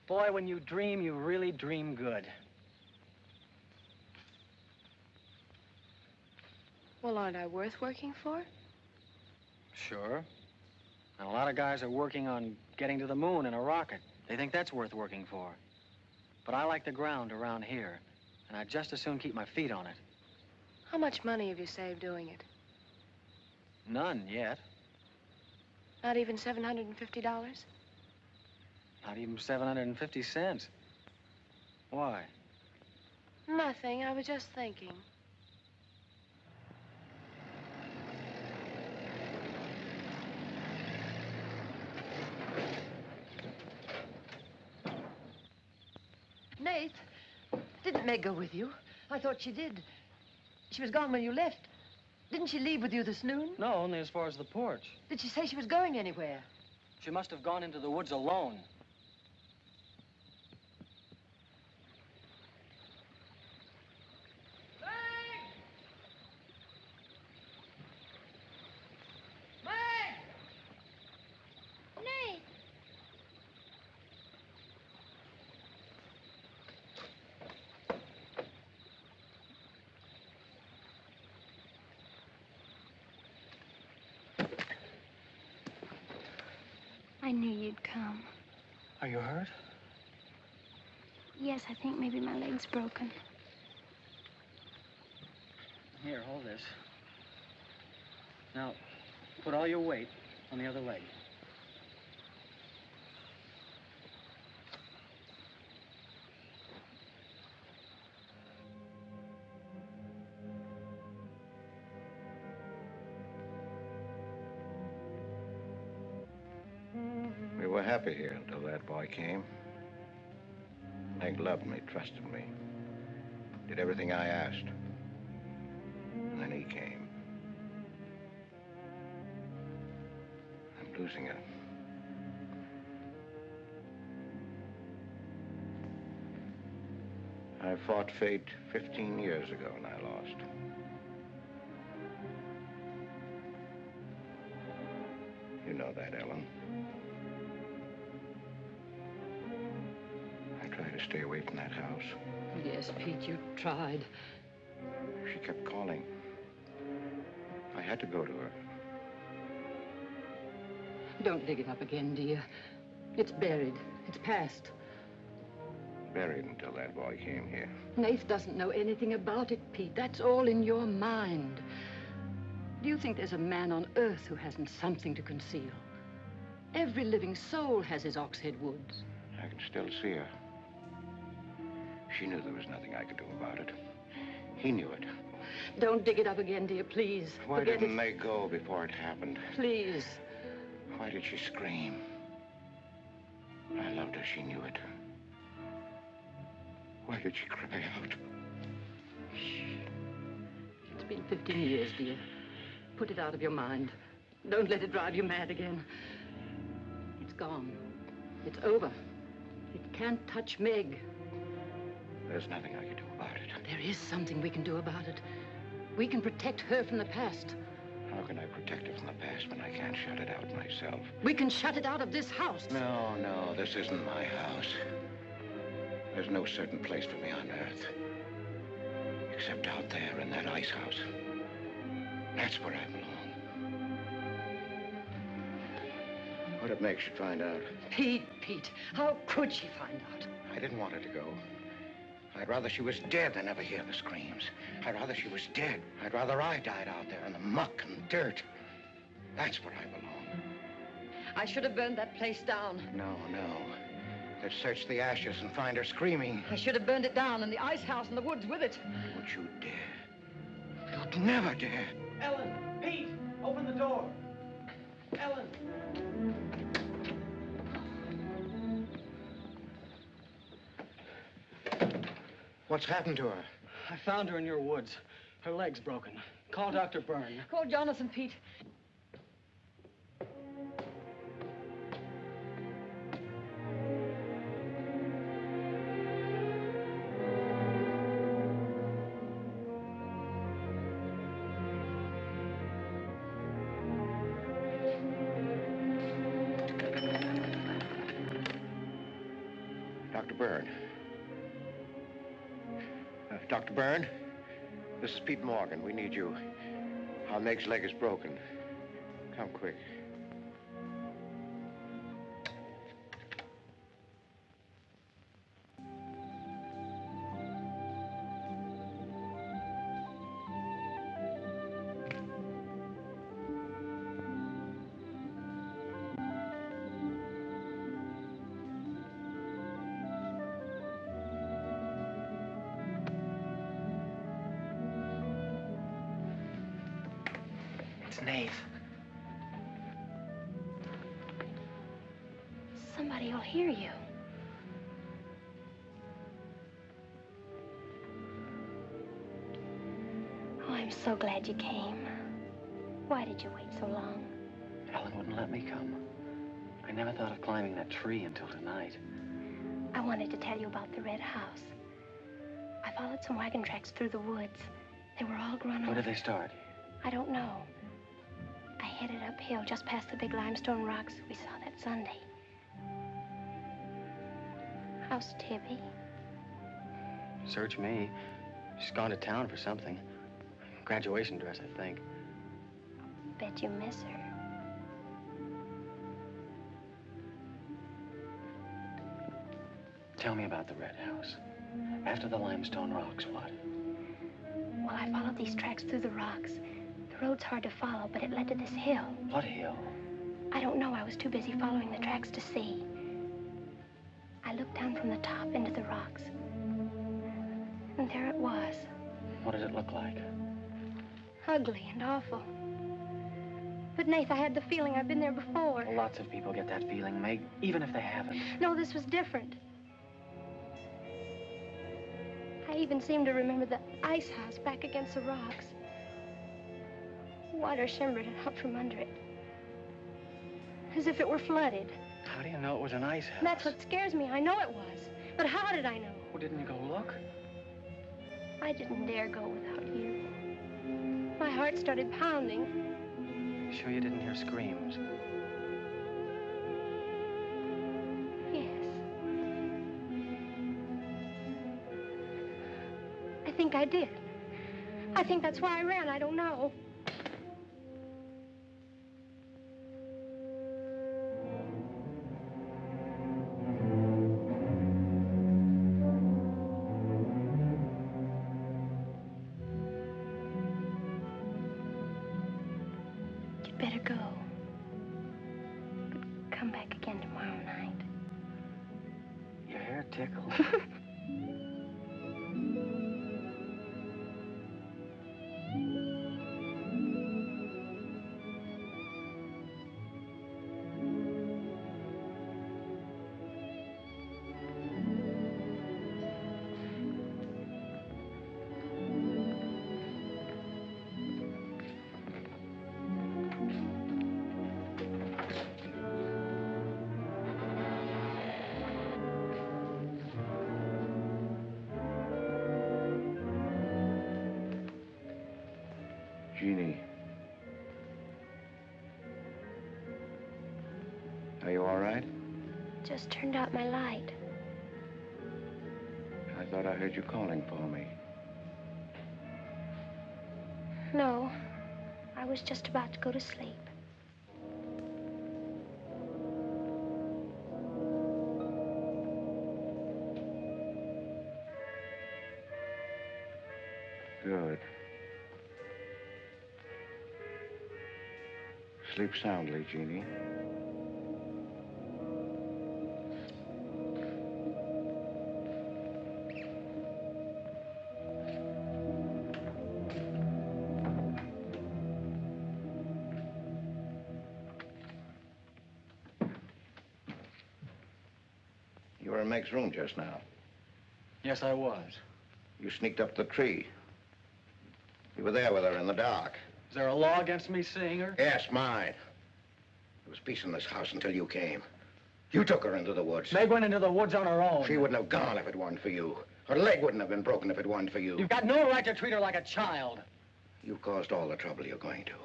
Boy, when you dream, you really dream good. Well, aren't I worth working for? Sure. And a lot of guys are working on getting to the moon in a rocket. They think that's worth working for. But I like the ground around here, and I'd just as soon keep my feet on it. How much money have you saved doing it? None yet. Not even $750? Not even 750 cents. Why? Nothing. I was just thinking. Nate, didn't Meg go with you? I thought she did. She was gone when you left. Didn't she leave with you this noon? No, only as far as the porch. Did she say she was going anywhere? She must have gone into the woods alone. Nate! I knew you'd come. Are you hurt? Yes, I think maybe my leg's broken. Here, hold this. Now, put all your weight on the other leg. We were happy here until that boy came. Hank loved me, trusted me, did everything I asked. And then he came. I'm losing her. I fought fate 15 years ago and I lost. You know that, Ellen. I tried to stay away from that house. Yes, Pete, you tried. She kept calling. I had to go to her. Don't dig it up again, dear. It's buried. It's past. Buried until that boy came here. Nath doesn't know anything about it, Pete. That's all in your mind. Do you think there's a man on earth who hasn't something to conceal? Every living soul has his Oxhead Woods. I can still see her. She knew there was nothing I could do about it. He knew it. Don't dig it up again, dear, please. Why Forget didn't it. they go before it happened? Please. Why did she scream? I loved her. She knew it. Why did she cry out? It's been 15 years, dear. Put it out of your mind. Don't let it drive you mad again. It's gone. It's over. It can't touch Meg. There's nothing I can do about it. There is something we can do about it. We can protect her from the past. How can I protect her from the past when I can't shut it out myself? We can shut it out of this house. No, this isn't my house. There's no certain place for me on Earth. Except out there in that ice house. That's where I belong. What'd it make she find out? Pete, how could she find out? I didn't want her to go. I'd rather she was dead than ever hear the screams. I'd rather she was dead. I'd rather I died out there in the muck and dirt. That's where I belong. I should have burned that place down. No. They'd search the ashes and find her screaming. I should have burned it down and the ice house and the woods with it. Would you dare? You'd never dare. Ellen, Pete, open the door. Ellen. What's happened to her? I found her in your woods. Her leg's broken. Call Dr. Byrne. Call Jonathan, Pete. Dr. Byrne. Dr. Byrne, this is Pete Morgan. We need you. Our Meg's leg is broken. Come quick. Nath. Somebody will hear you. Oh, I'm so glad you came. Why did you wait so long? Ellen wouldn't let me come. I never thought of climbing that tree until tonight. I wanted to tell you about the red house. I followed some wagon tracks through the woods. They were all grown over. Where did they start? I don't know. I headed uphill just past the big limestone rocks we saw that Sunday. How's Tibby? Search me. She's gone to town for something. Graduation dress, I think. Bet you miss her. Tell me about the Red House. After the limestone rocks, what? Well, I followed these tracks through the rocks. The road's hard to follow, but it led to this hill. What hill? I don't know. I was too busy following the tracks to see. I looked down from the top into the rocks. And there it was. What did it look like? Ugly and awful. But, Nath, I had the feeling I've been there before. Well, lots of people get that feeling, Meg, even if they haven't. No, this was different. I even seem to remember the ice house back against the rocks. Water shimmered out from under it. As if it were flooded. How do you know it was an ice house? That's what scares me. I know it was. But how did I know? Well, didn't you go look? I didn't dare go without you. My heart started pounding. Sure you didn't hear screams? Yes. I think I did. I think that's why I ran. I don't know. You'd better go. But come back again tomorrow night. Your hair tickles. Jeannie. Are you all right? Just turned out my light. I thought I heard you calling for me. No, I was just about to go to sleep. Good. Sleep soundly, Jeannie. You were in Meg's room just now. Yes, I was. You sneaked up the tree. You were there with her in the dark. Is there a law against me seeing her? Yes, mine. There was peace in this house until you came. You took her into the woods. Meg went into the woods on her own. She wouldn't have gone if it weren't for you. Her leg wouldn't have been broken if it weren't for you. You've got no right to treat her like a child. You caused all the trouble you're going to.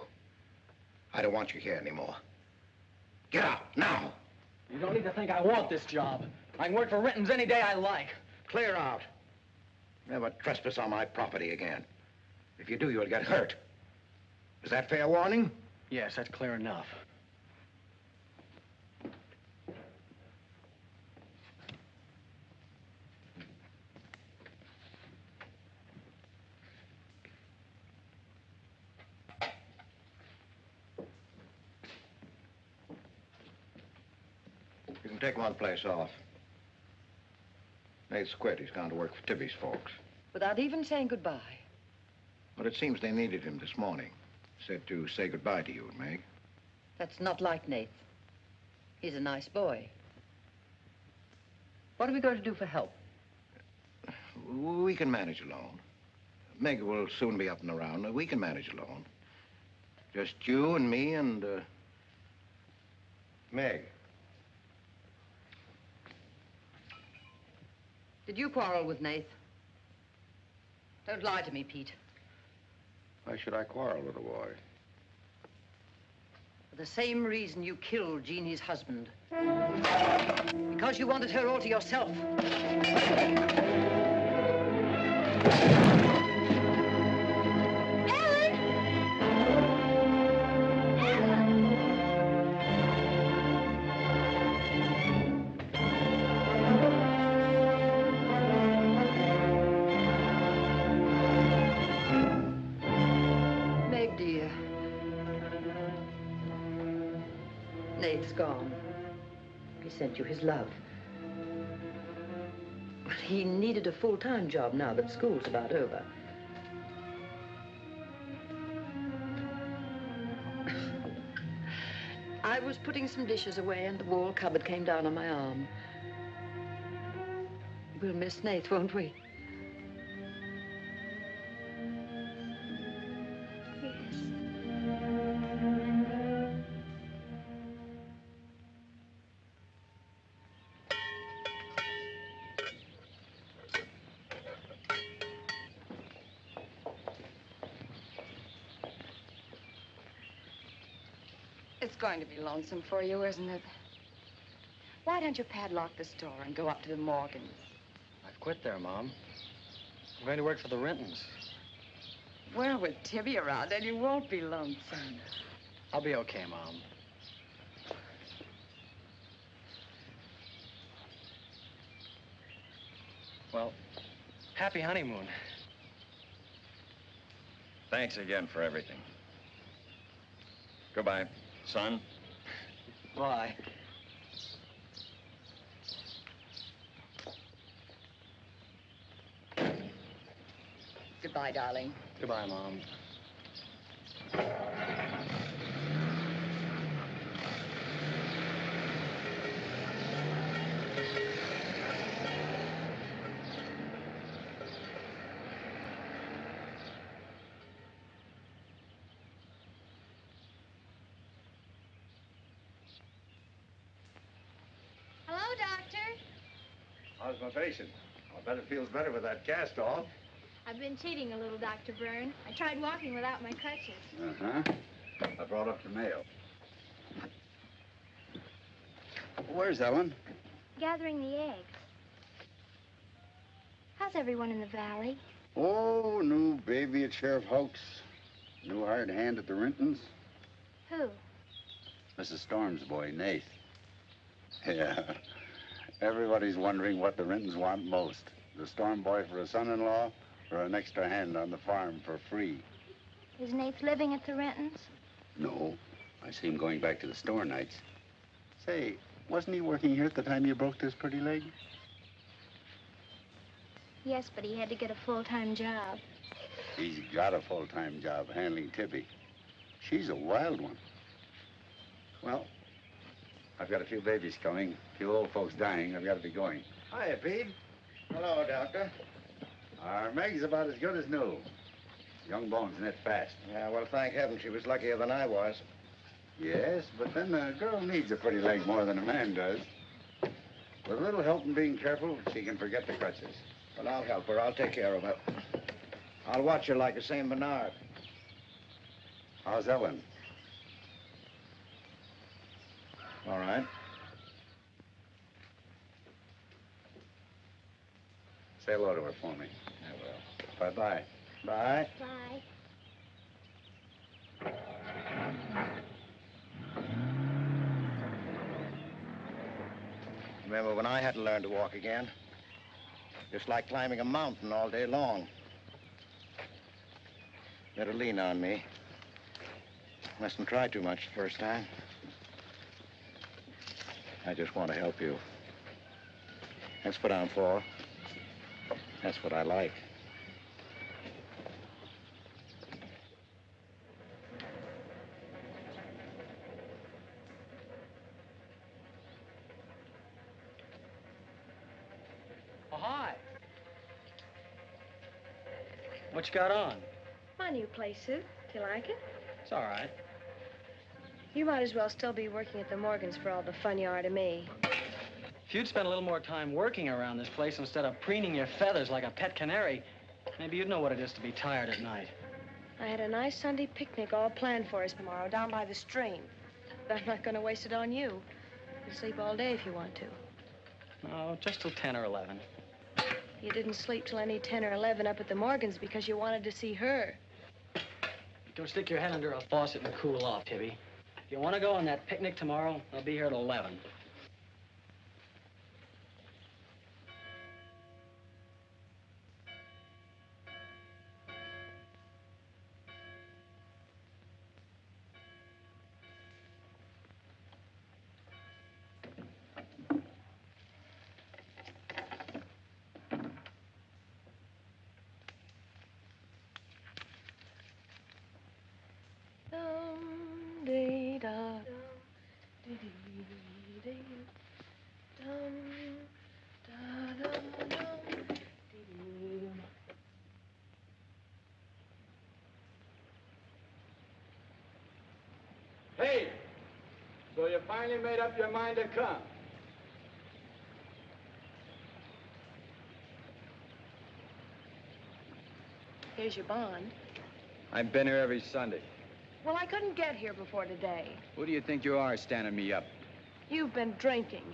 I don't want you here anymore. Get out, now. You don't need to think I want this job. I can work for Rittons any day I like. Clear out. Never trespass on my property again. If you do, you'll get hurt. Is that fair warning? Yes, that's clear enough. You can take one place off. Nate's quit. He's gone to work for Tibby's folks. Without even saying goodbye. But it seems they needed him this morning. Said to say goodbye to you, Meg. That's not like Nath. He's a nice boy. What are we going to do for help? We can manage alone. Meg will soon be up and around. We can manage alone. Just you and me and, Meg. Did you quarrel with Nath? Don't lie to me, Pete. Why should I quarrel with a boy? For the same reason you killed Jeannie's husband. Because you wanted her all to yourself. Nate's gone. He sent you his love. But he needed a full-time job now that school's about over. I was putting some dishes away and the wall cupboard came down on my arm. We'll miss Nate, won't we? It's going to be lonesome for you, isn't it? Why don't you padlock the store and go up to the Morgans? I've quit there, Mom. I'm going to work for the Rintons. Well, with Tibby around, then you won't be lonesome. I'll be okay, Mom. Well, happy honeymoon. Thanks again for everything. Goodbye, son. Bye. Goodbye, darling. Goodbye, Mom. Hello, Doctor. How's my patient? I bet it feels better with that cast off. I've been cheating a little, Dr. Byrne. I tried walking without my crutches. Uh-huh. I brought up the mail. Where's Ellen? Gathering the eggs. How's everyone in the valley? Oh, new baby at Sheriff Hoke's. New hired hand at the Rintons. Who? Mrs. Storm's boy, Nath. Yeah. Everybody's wondering what the Rintons want most. The Storm boy for a son-in-law or an extra hand on the farm for free. Is Nath living at the Rentons? No. I see him going back to the store nights. Say, wasn't he working here at the time you broke this pretty leg? Yes, but he had to get a full-time job. He's got a full-time job handling Tibby. She's a wild one. Well, I've got a few babies coming, a few old folks dying. I've got to be going. Hiya, Pete. Hello, Doctor. Our Meg's about as good as new. Young bones knit fast. Yeah, well, thank heaven she was luckier than I was. Yes, but then a girl needs a pretty leg more than a man does. With a little help and being careful, she can forget the crutches. Well, I'll help her. I'll take care of her. I'll watch her like a St. Bernard. How's Ellen? All right. Say hello to her for me. I will. Bye-bye. Bye. Bye. Remember when I had to learn to walk again? Just like climbing a mountain all day long. Better lean on me. Mustn't try too much the first time. I just want to help you. That's what I'm for. That's what I like. Oh, hi. What you got on? My new play suit. Do you like it? It's all right. You might as well still be working at the Morgans for all the fun you are to me. If you'd spent a little more time working around this place instead of preening your feathers like a pet canary, maybe you'd know what it is to be tired at night. I had a nice Sunday picnic all planned for us tomorrow down by the stream. But I'm not going to waste it on you. You can sleep all day if you want to. No, just till 10 or 11. You didn't sleep till any 10 or 11 up at the Morgans because you wanted to see her. Go stick your head under a faucet and cool off, Tibby. If you want to go on that picnic tomorrow, I'll be here at 11. finally made up your mind to come. Here's your bond. I've been here every Sunday. Well, I couldn't get here before today. Who do you think you are standing me up? You've been drinking.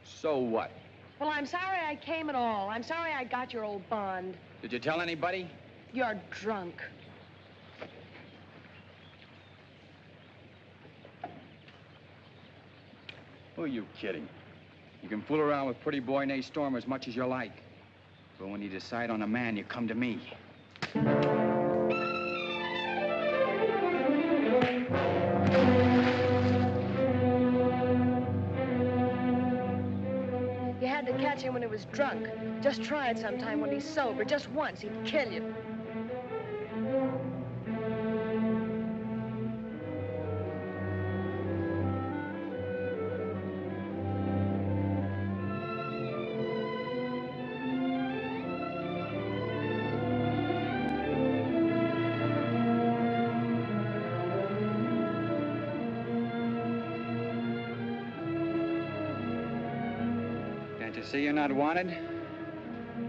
So what? Well, I'm sorry I came at all. I'm sorry I got your old bond. Did you tell anybody? You're drunk. Who are you kidding? You can fool around with pretty boy Nate Storm as much as you like. But when you decide on a man, you come to me. You had to catch him when he was drunk. Just try it sometime when he's sober. Just once, he'd kill you. See you're not wanted?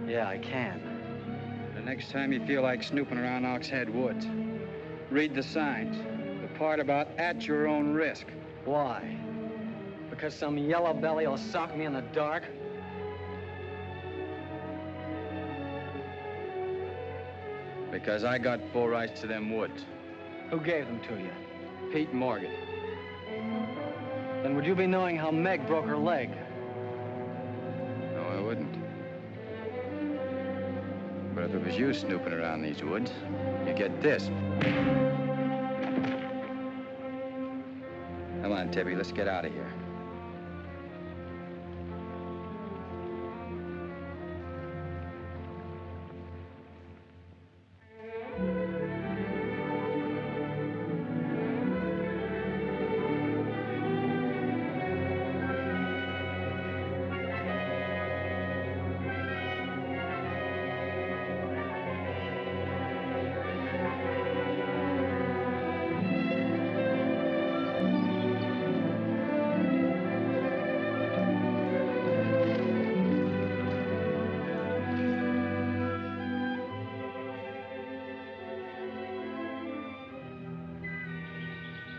Yeah, I can. The next time you feel like snooping around Ox Head Woods, read the signs. The part about at your own risk. Why? Because some yellow belly will sock me in the dark? Because I got full rights to them woods. Who gave them to you? Pete Morgan. Then would you be knowing how Meg broke her leg? No, I wouldn't. But if it was you snooping around these woods, you get this. Come on, Tibby, let's get out of here.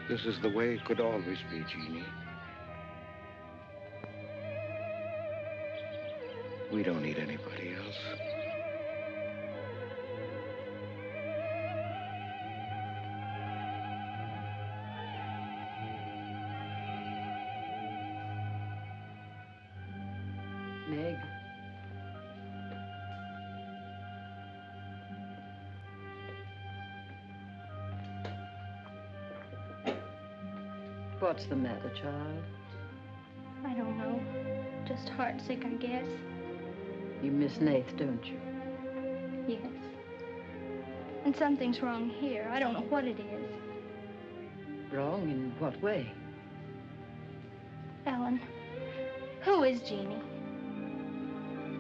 This is the way it could always be, Jeannie. We don't need anybody else. Meg. What's the matter, child? I don't know. Just heartsick, I guess. You miss Nath, don't you? Yes. And something's wrong here. I don't know what it is. Wrong in what way? Ellen, who is Jeannie?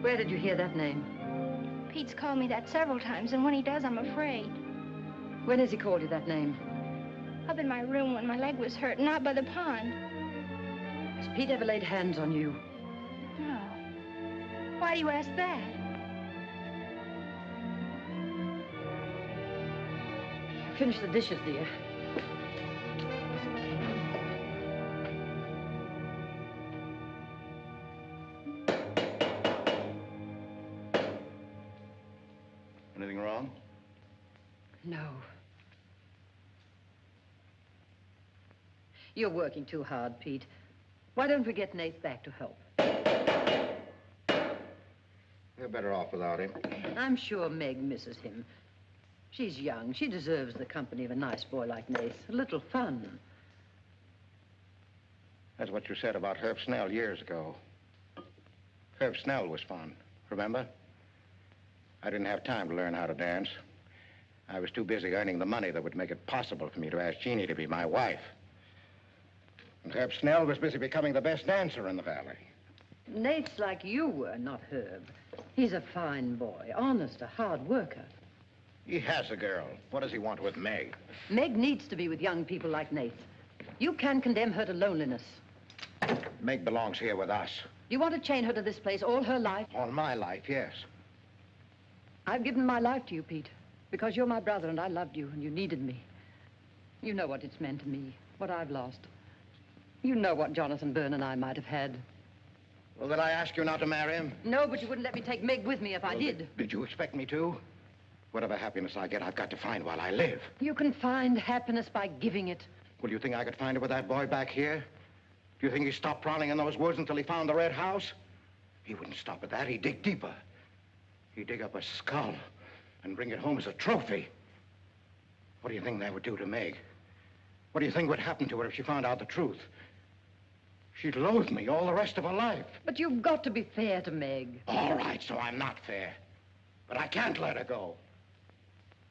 Where did you hear that name? Pete's called me that several times, and when he does, I'm afraid. When has he called you that name? Up in my room when my leg was hurt, and out by the pond. Has Pete ever laid hands on you? No. Why do you ask that? Finish the dishes, dear. Anything wrong? No. You're working too hard, Pete. Why don't we get Nath back to help? We're better off without him. I'm sure Meg misses him. She's young. She deserves the company of a nice boy like Nath. A little fun. That's what you said about Herb Snell years ago. Herb Snell was fun, remember? I didn't have time to learn how to dance. I was too busy earning the money that would make it possible for me to ask Jeannie to be my wife. And Herb Snell was busy becoming the best dancer in the valley. Nate's like you were, not Herb. He's a fine boy, honest, a hard worker. He has a girl. What does he want with Meg? Meg needs to be with young people like Nate. You can't condemn her to loneliness. Meg belongs here with us. You want to chain her to this place all her life? All my life, yes. I've given my life to you, Pete, because you're my brother and I loved you and you needed me. You know what it's meant to me, what I've lost. You know what Jonathan Byrne and I might have had. Well, did I ask you not to marry him? No, but you wouldn't let me take Meg with me if I did. Did you expect me to? Whatever happiness I get, I've got to find while I live. You can find happiness by giving it. Well, you think I could find it with that boy back here? Do you think he stopped prowling in those woods until he found the red house? He wouldn't stop at that. He'd dig deeper. He'd dig up a skull and bring it home as a trophy. What do you think that would do to Meg? What do you think would happen to her if she found out the truth? She'd loathe me all the rest of her life. But you've got to be fair to Meg. All right, so I'm not fair. But I can't let her go.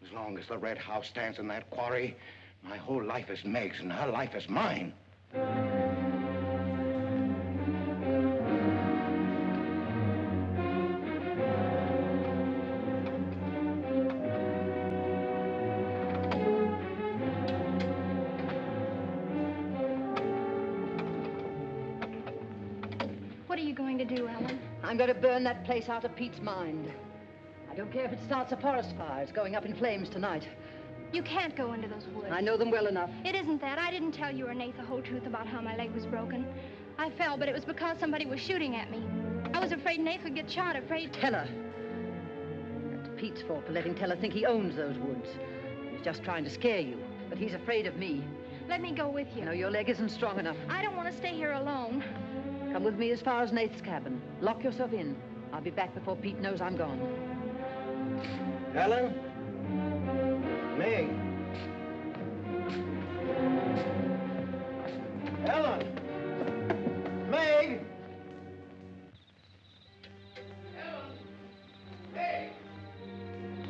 As long as the red house stands in that quarry, my whole life is Meg's and her life is mine. What are you going to do, Ellen? I'm going to burn that place out of Pete's mind. I don't care if it starts a forest fire. It's going up in flames tonight. You can't go into those woods. I know them well enough. It isn't that. I didn't tell you or Nate the whole truth about how my leg was broken. I fell, but it was because somebody was shooting at me. I was afraid Nate would get shot, afraid... Tell her. That's Pete's fault for letting Teller think he owns those woods. He's just trying to scare you, but he's afraid of me. Let me go with you. No, your leg isn't strong enough. I don't want to stay here alone. Come with me as far as Nate's cabin. Lock yourself in. I'll be back before Pete knows I'm gone. Ellen? Meg? Ellen? Meg?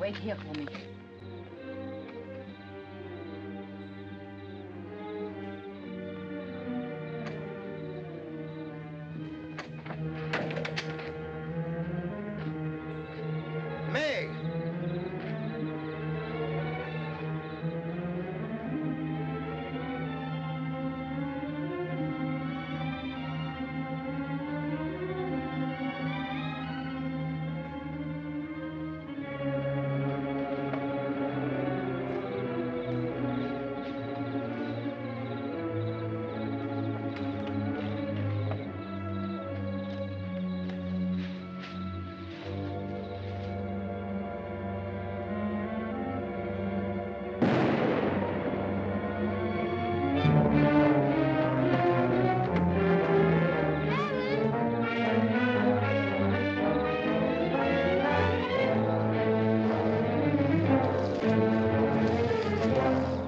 Wait here for me. Meg?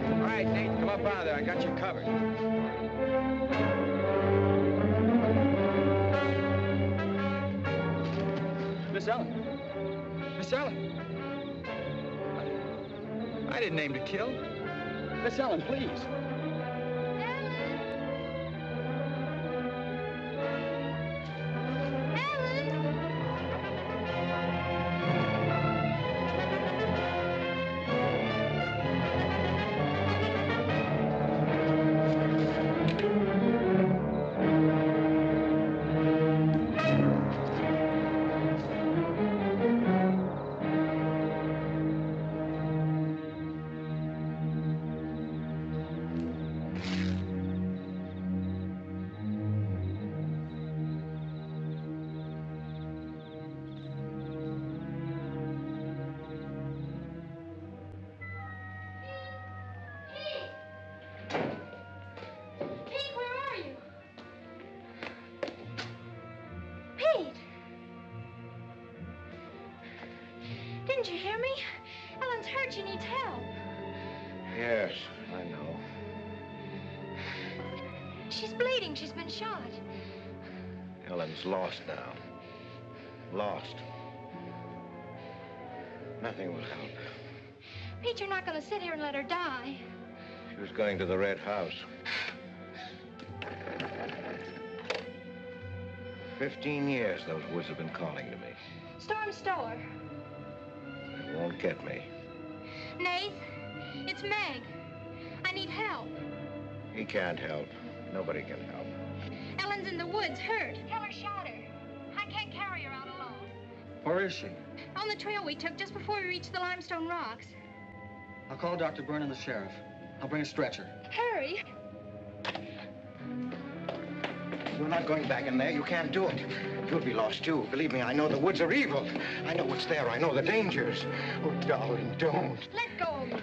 All right, Nate, come up out of there. I got you covered. Miss Ellen. Miss Ellen. I didn't aim to kill. Miss Ellen, please. Pete, where are you? Pete! Didn't you hear me? Ellen's hurt. She needs help. Yes, I know. She's bleeding. She's been shot. Ellen's lost now. Lost. Nothing will help. Pete, you're not going to sit here and let her die. She was going to the red house. 15 years those woods have been calling to me. Storm Stower. It won't get me. Nath, it's Meg. I need help. He can't help. Nobody can help. Ellen's in the woods, hurt. Tell her shot her. I can't carry her out alone. Where is she? On the trail we took just before we reached the limestone rocks. I'll call Dr. Byrne and the sheriff. I'll bring a stretcher. Hurry. You're not going back in there. You can't do it. You'll be lost, too. Believe me, I know the woods are evil. I know what's there. I know the dangers. Oh, darling, don't. Let go of me.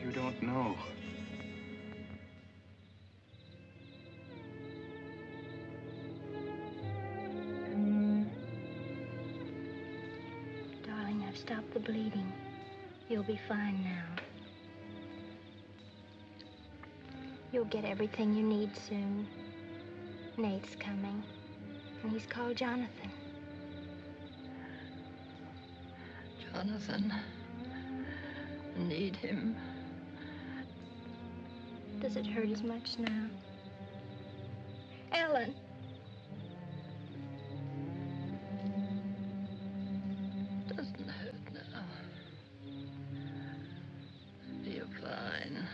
You don't know. Darling, I've stopped the bleeding. You'll be fine now. You'll get everything you need soon. Nate's coming, and he's called Jonathan. Jonathan, I need him. Does it hurt as much now? Ellen! Doesn't hurt now. You're fine.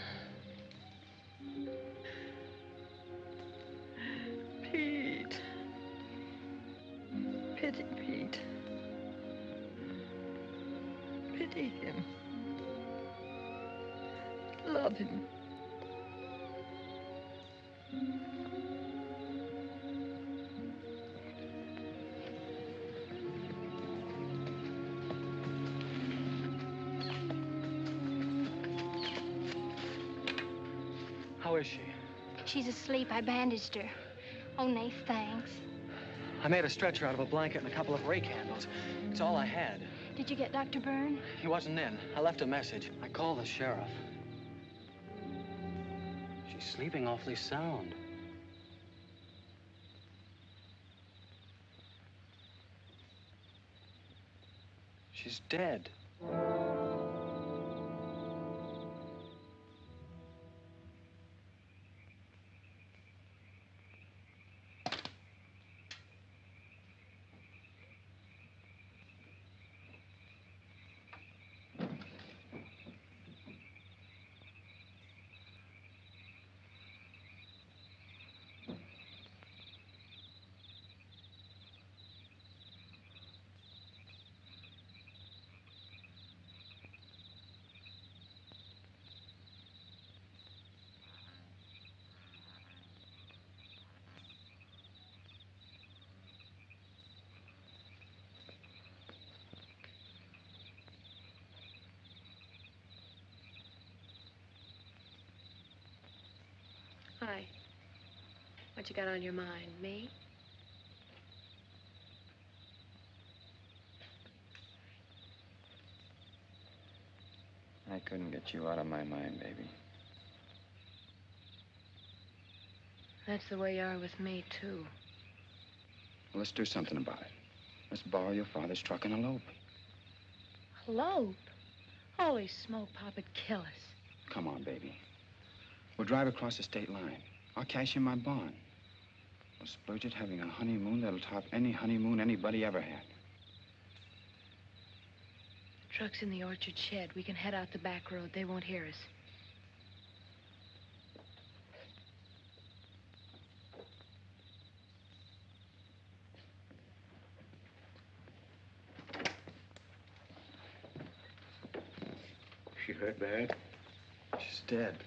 Pete. Pity Pete. Pity him. Love him. How is she? She's asleep. I bandaged her. Oh, Nath, thanks. I made a stretcher out of a blanket and a couple of rake handles. It's all I had. Did you get Dr. Byrne? He wasn't in. I left a message. I called the sheriff. She's sleeping awfully sound. She's dead. Hi. What you got on your mind? Me? I couldn't get you out of my mind, baby. That's the way you are with me, too. Well, let's do something about it. Let's borrow your father's truck and elope. Elope? Holy smoke, Papa'd kill us. Come on, baby. We'll drive across the state line. I'll cash in my bond. We'll splurge it having a honeymoon that'll top any honeymoon anybody ever had. The truck's in the orchard shed. We can head out the back road. They won't hear us. She hurt bad? She's dead.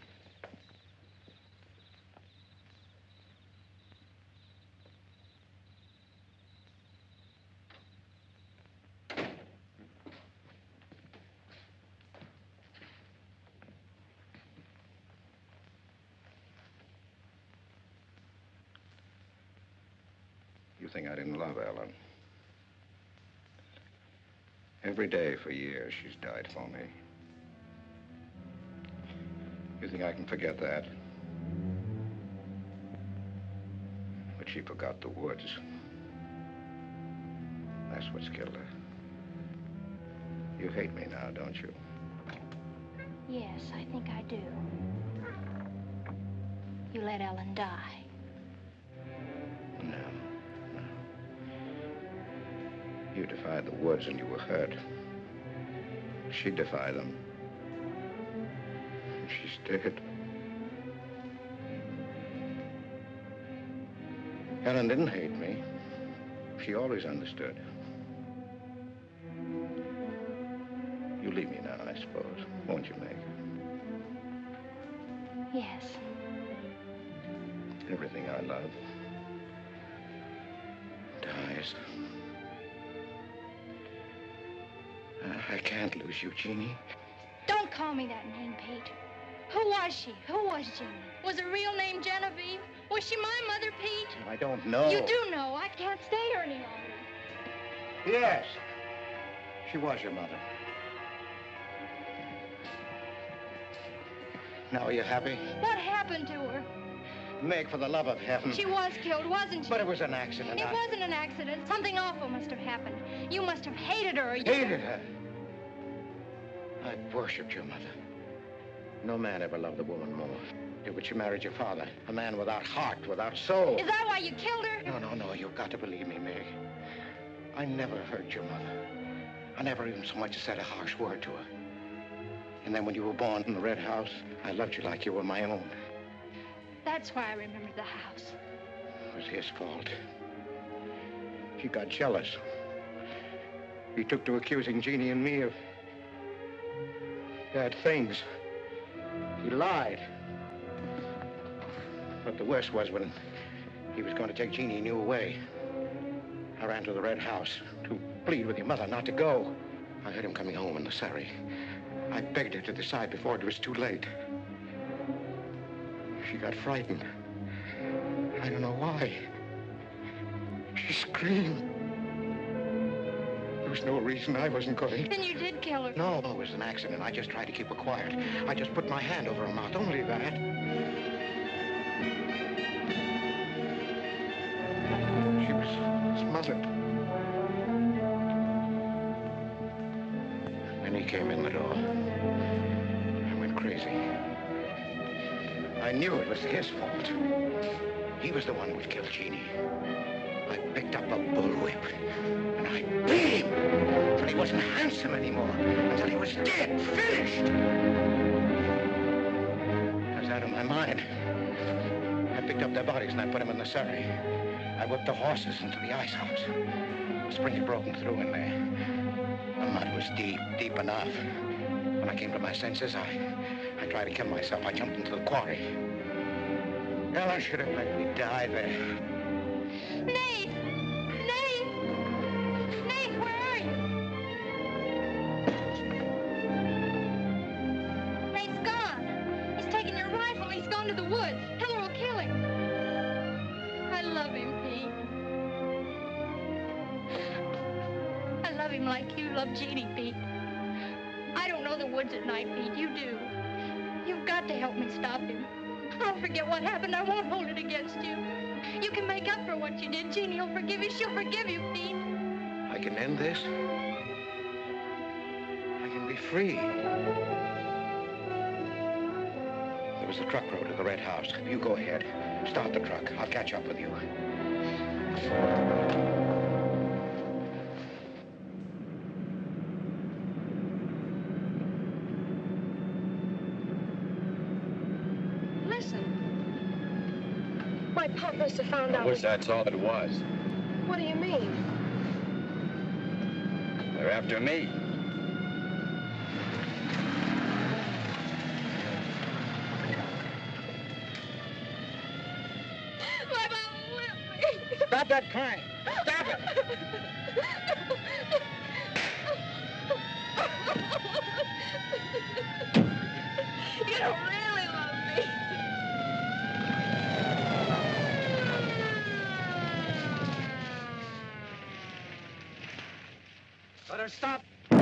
You think I didn't love Ellen? Every day for years, she's died for me. You think I can forget that? But she forgot the woods. That's what's killed her. You hate me now, don't you? Yes, I think I do. You let Ellen die. No. You defied the woods and you were hurt. She defied them. She's dead. Helen didn't hate me. She always understood. You leave me now, I suppose, won't you, Meg? Yes. Everything I love dies. I can't lose you, Jeannie. Don't call me that name, Pete. Who was she? Who was Jeannie? Was her real name Genevieve? Was she my mother, Pete? I don't know. You do know. I can't stay here any longer. Yes. She was your mother. Now, are you happy? What happened to her? Meg, for the love of heaven. She was killed, wasn't she? But it was an accident. It wasn't an accident. Something awful must have happened. You must have hated her. Hated her? I worshipped your mother. No man ever loved a woman more. But she married your father, a man without heart, without soul. Is that why you killed her? No, you've got to believe me, Meg. I never hurt your mother. I never even so much as said a harsh word to her. And then when you were born in the Red House, I loved you like you were my own. That's why I remembered the house. It was his fault. He got jealous. He took to accusing Jeannie and me of bad things. He lied. But the worst was when he was going to take Jeannie and you away. I ran to the Red House to plead with your mother not to go. I heard him coming home in the surrey. I begged her to decide before it was too late. She got frightened. I don't know why. She screamed. There was no reason I wasn't going. Then you did kill her. No, it was an accident. I just tried to keep her quiet. I just put my hand over her mouth, only that. She was smothered. Then he came in the door. I went crazy. I knew it was his fault. He was the one who'd killed Jeannie. I picked up a bullwhip, and I beat him until he wasn't handsome anymore, until he was dead, finished. I was out of my mind. I picked up their bodies and I put them in the surrey. I whipped the horses into the ice house. The spring had broken through in there. The mud was deep, deep enough. When I came to my senses, I tried to kill myself. I jumped into the quarry. Ellen should have let me die there. Nate! Nate! Nate, where are you? Nate's gone. He's taken your rifle. He's gone to the woods. Heller will kill him. I love him, Pete. I love him like you love Jeannie, Pete. I don't know the woods at night, Pete. You do. You've got to help me stop him. I'll forget what happened. I won't hold it against you. You can make up for what you did. Jeannie will forgive you. She'll forgive you, Pete. I can end this. I can be free. There was a truck road to the Red House. You go ahead. Start the truck. I'll catch up with you. My pop must have found out. I wish that's all it was. What do you mean? They're after me. My mom whipped me. Stop that crying. Stop it. You don't really love me. Let her stop. I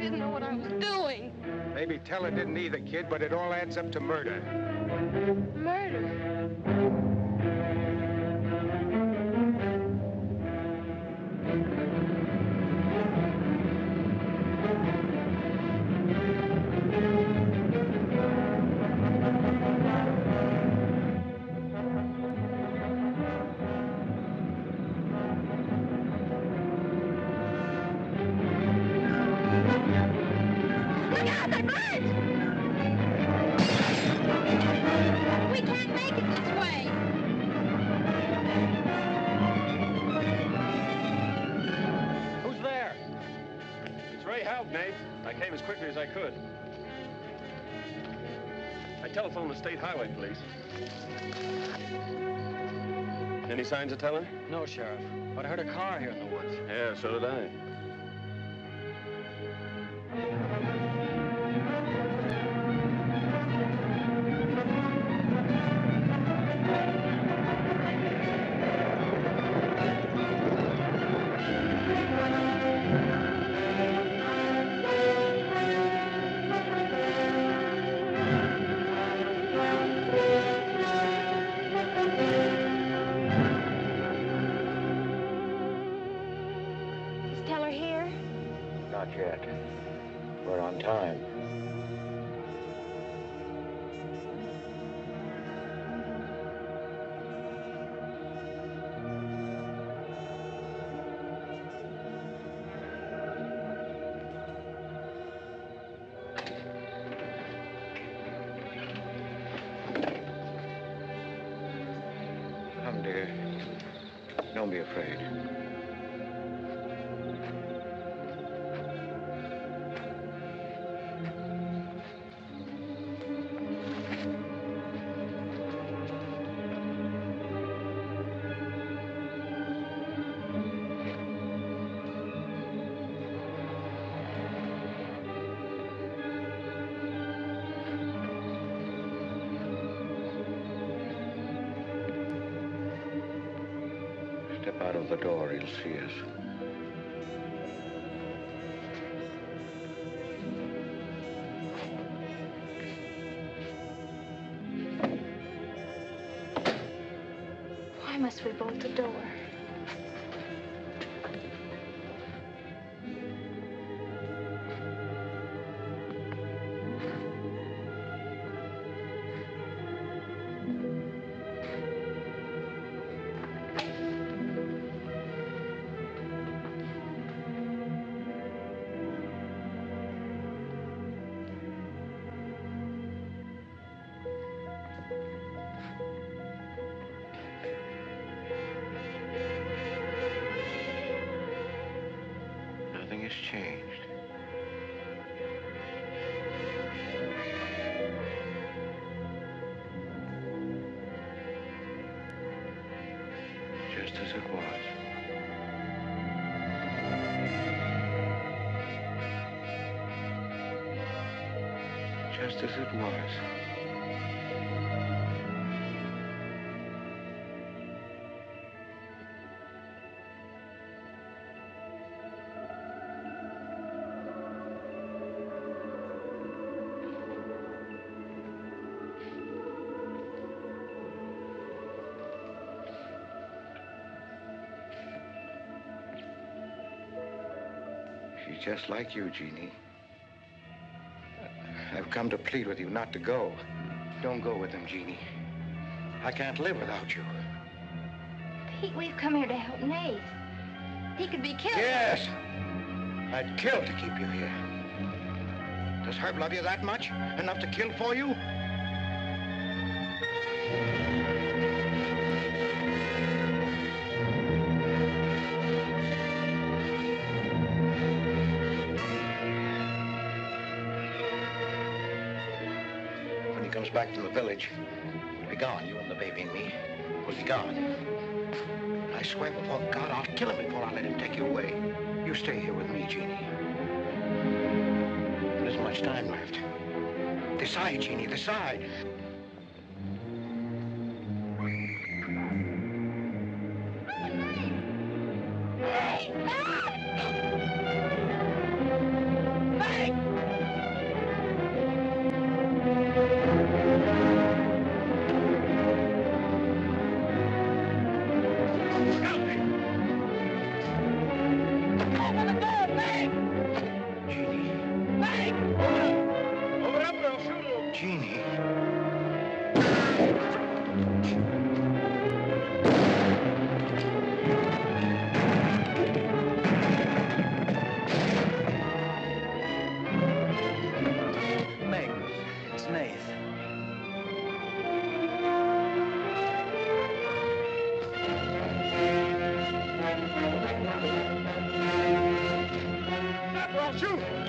didn't know what I was doing. Maybe Teller didn't either, kid, but it all adds up to murder. Murder? Look out, they're birds! We can't make it. help, Nate. I came as quickly as I could. I telephoned the state highway police. Any signs of Teller? No, Sheriff. But I heard a car here in the woods. Yeah, so did I. Is Teller here? Not yet. We're on time. Come, dear. Don't be afraid. Step out of the door, he'll see us. Why must we bolt the door? Nothing has changed. Just as it was. Just as it was. She's just like you, Jeannie. I've come to plead with you not to go. Don't go with him, Jeannie. I can't live without you. Pete, we've come here to help Nate. He could be killed. Yes! I'd kill to keep you here. Does Herb love you that much? Enough to kill for you? When he comes back from the village, we'll be gone. You and the baby and me. We'll be gone. I swear before God, I'll kill him before I let him take you away. You stay here with me, Jeannie. There isn't much time left. Decide, Jeannie, decide. Jeannie. Meg, it's Nath. I'll shoot!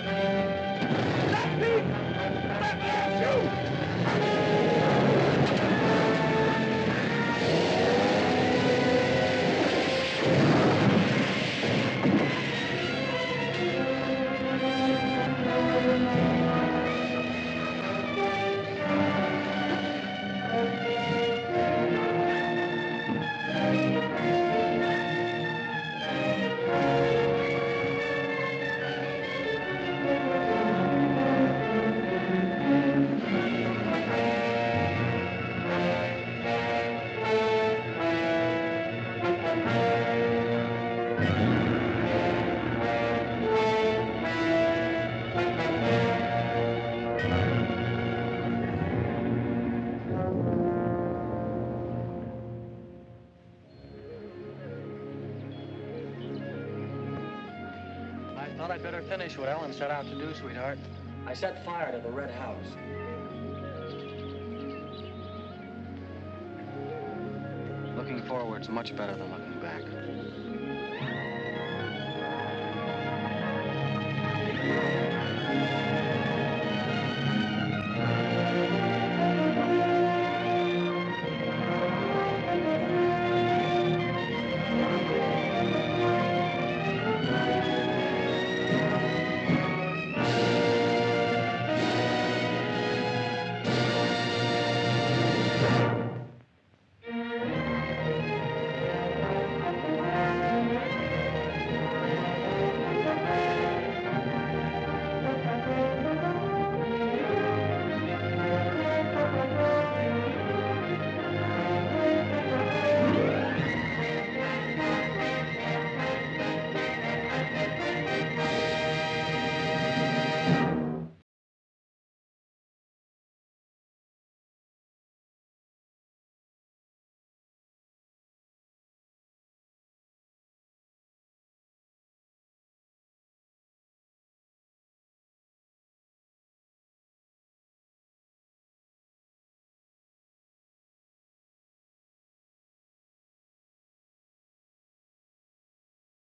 Thought I'd better finish what Ellen set out to do, sweetheart. I set fire to the red house. Looking forward's much better than looking back.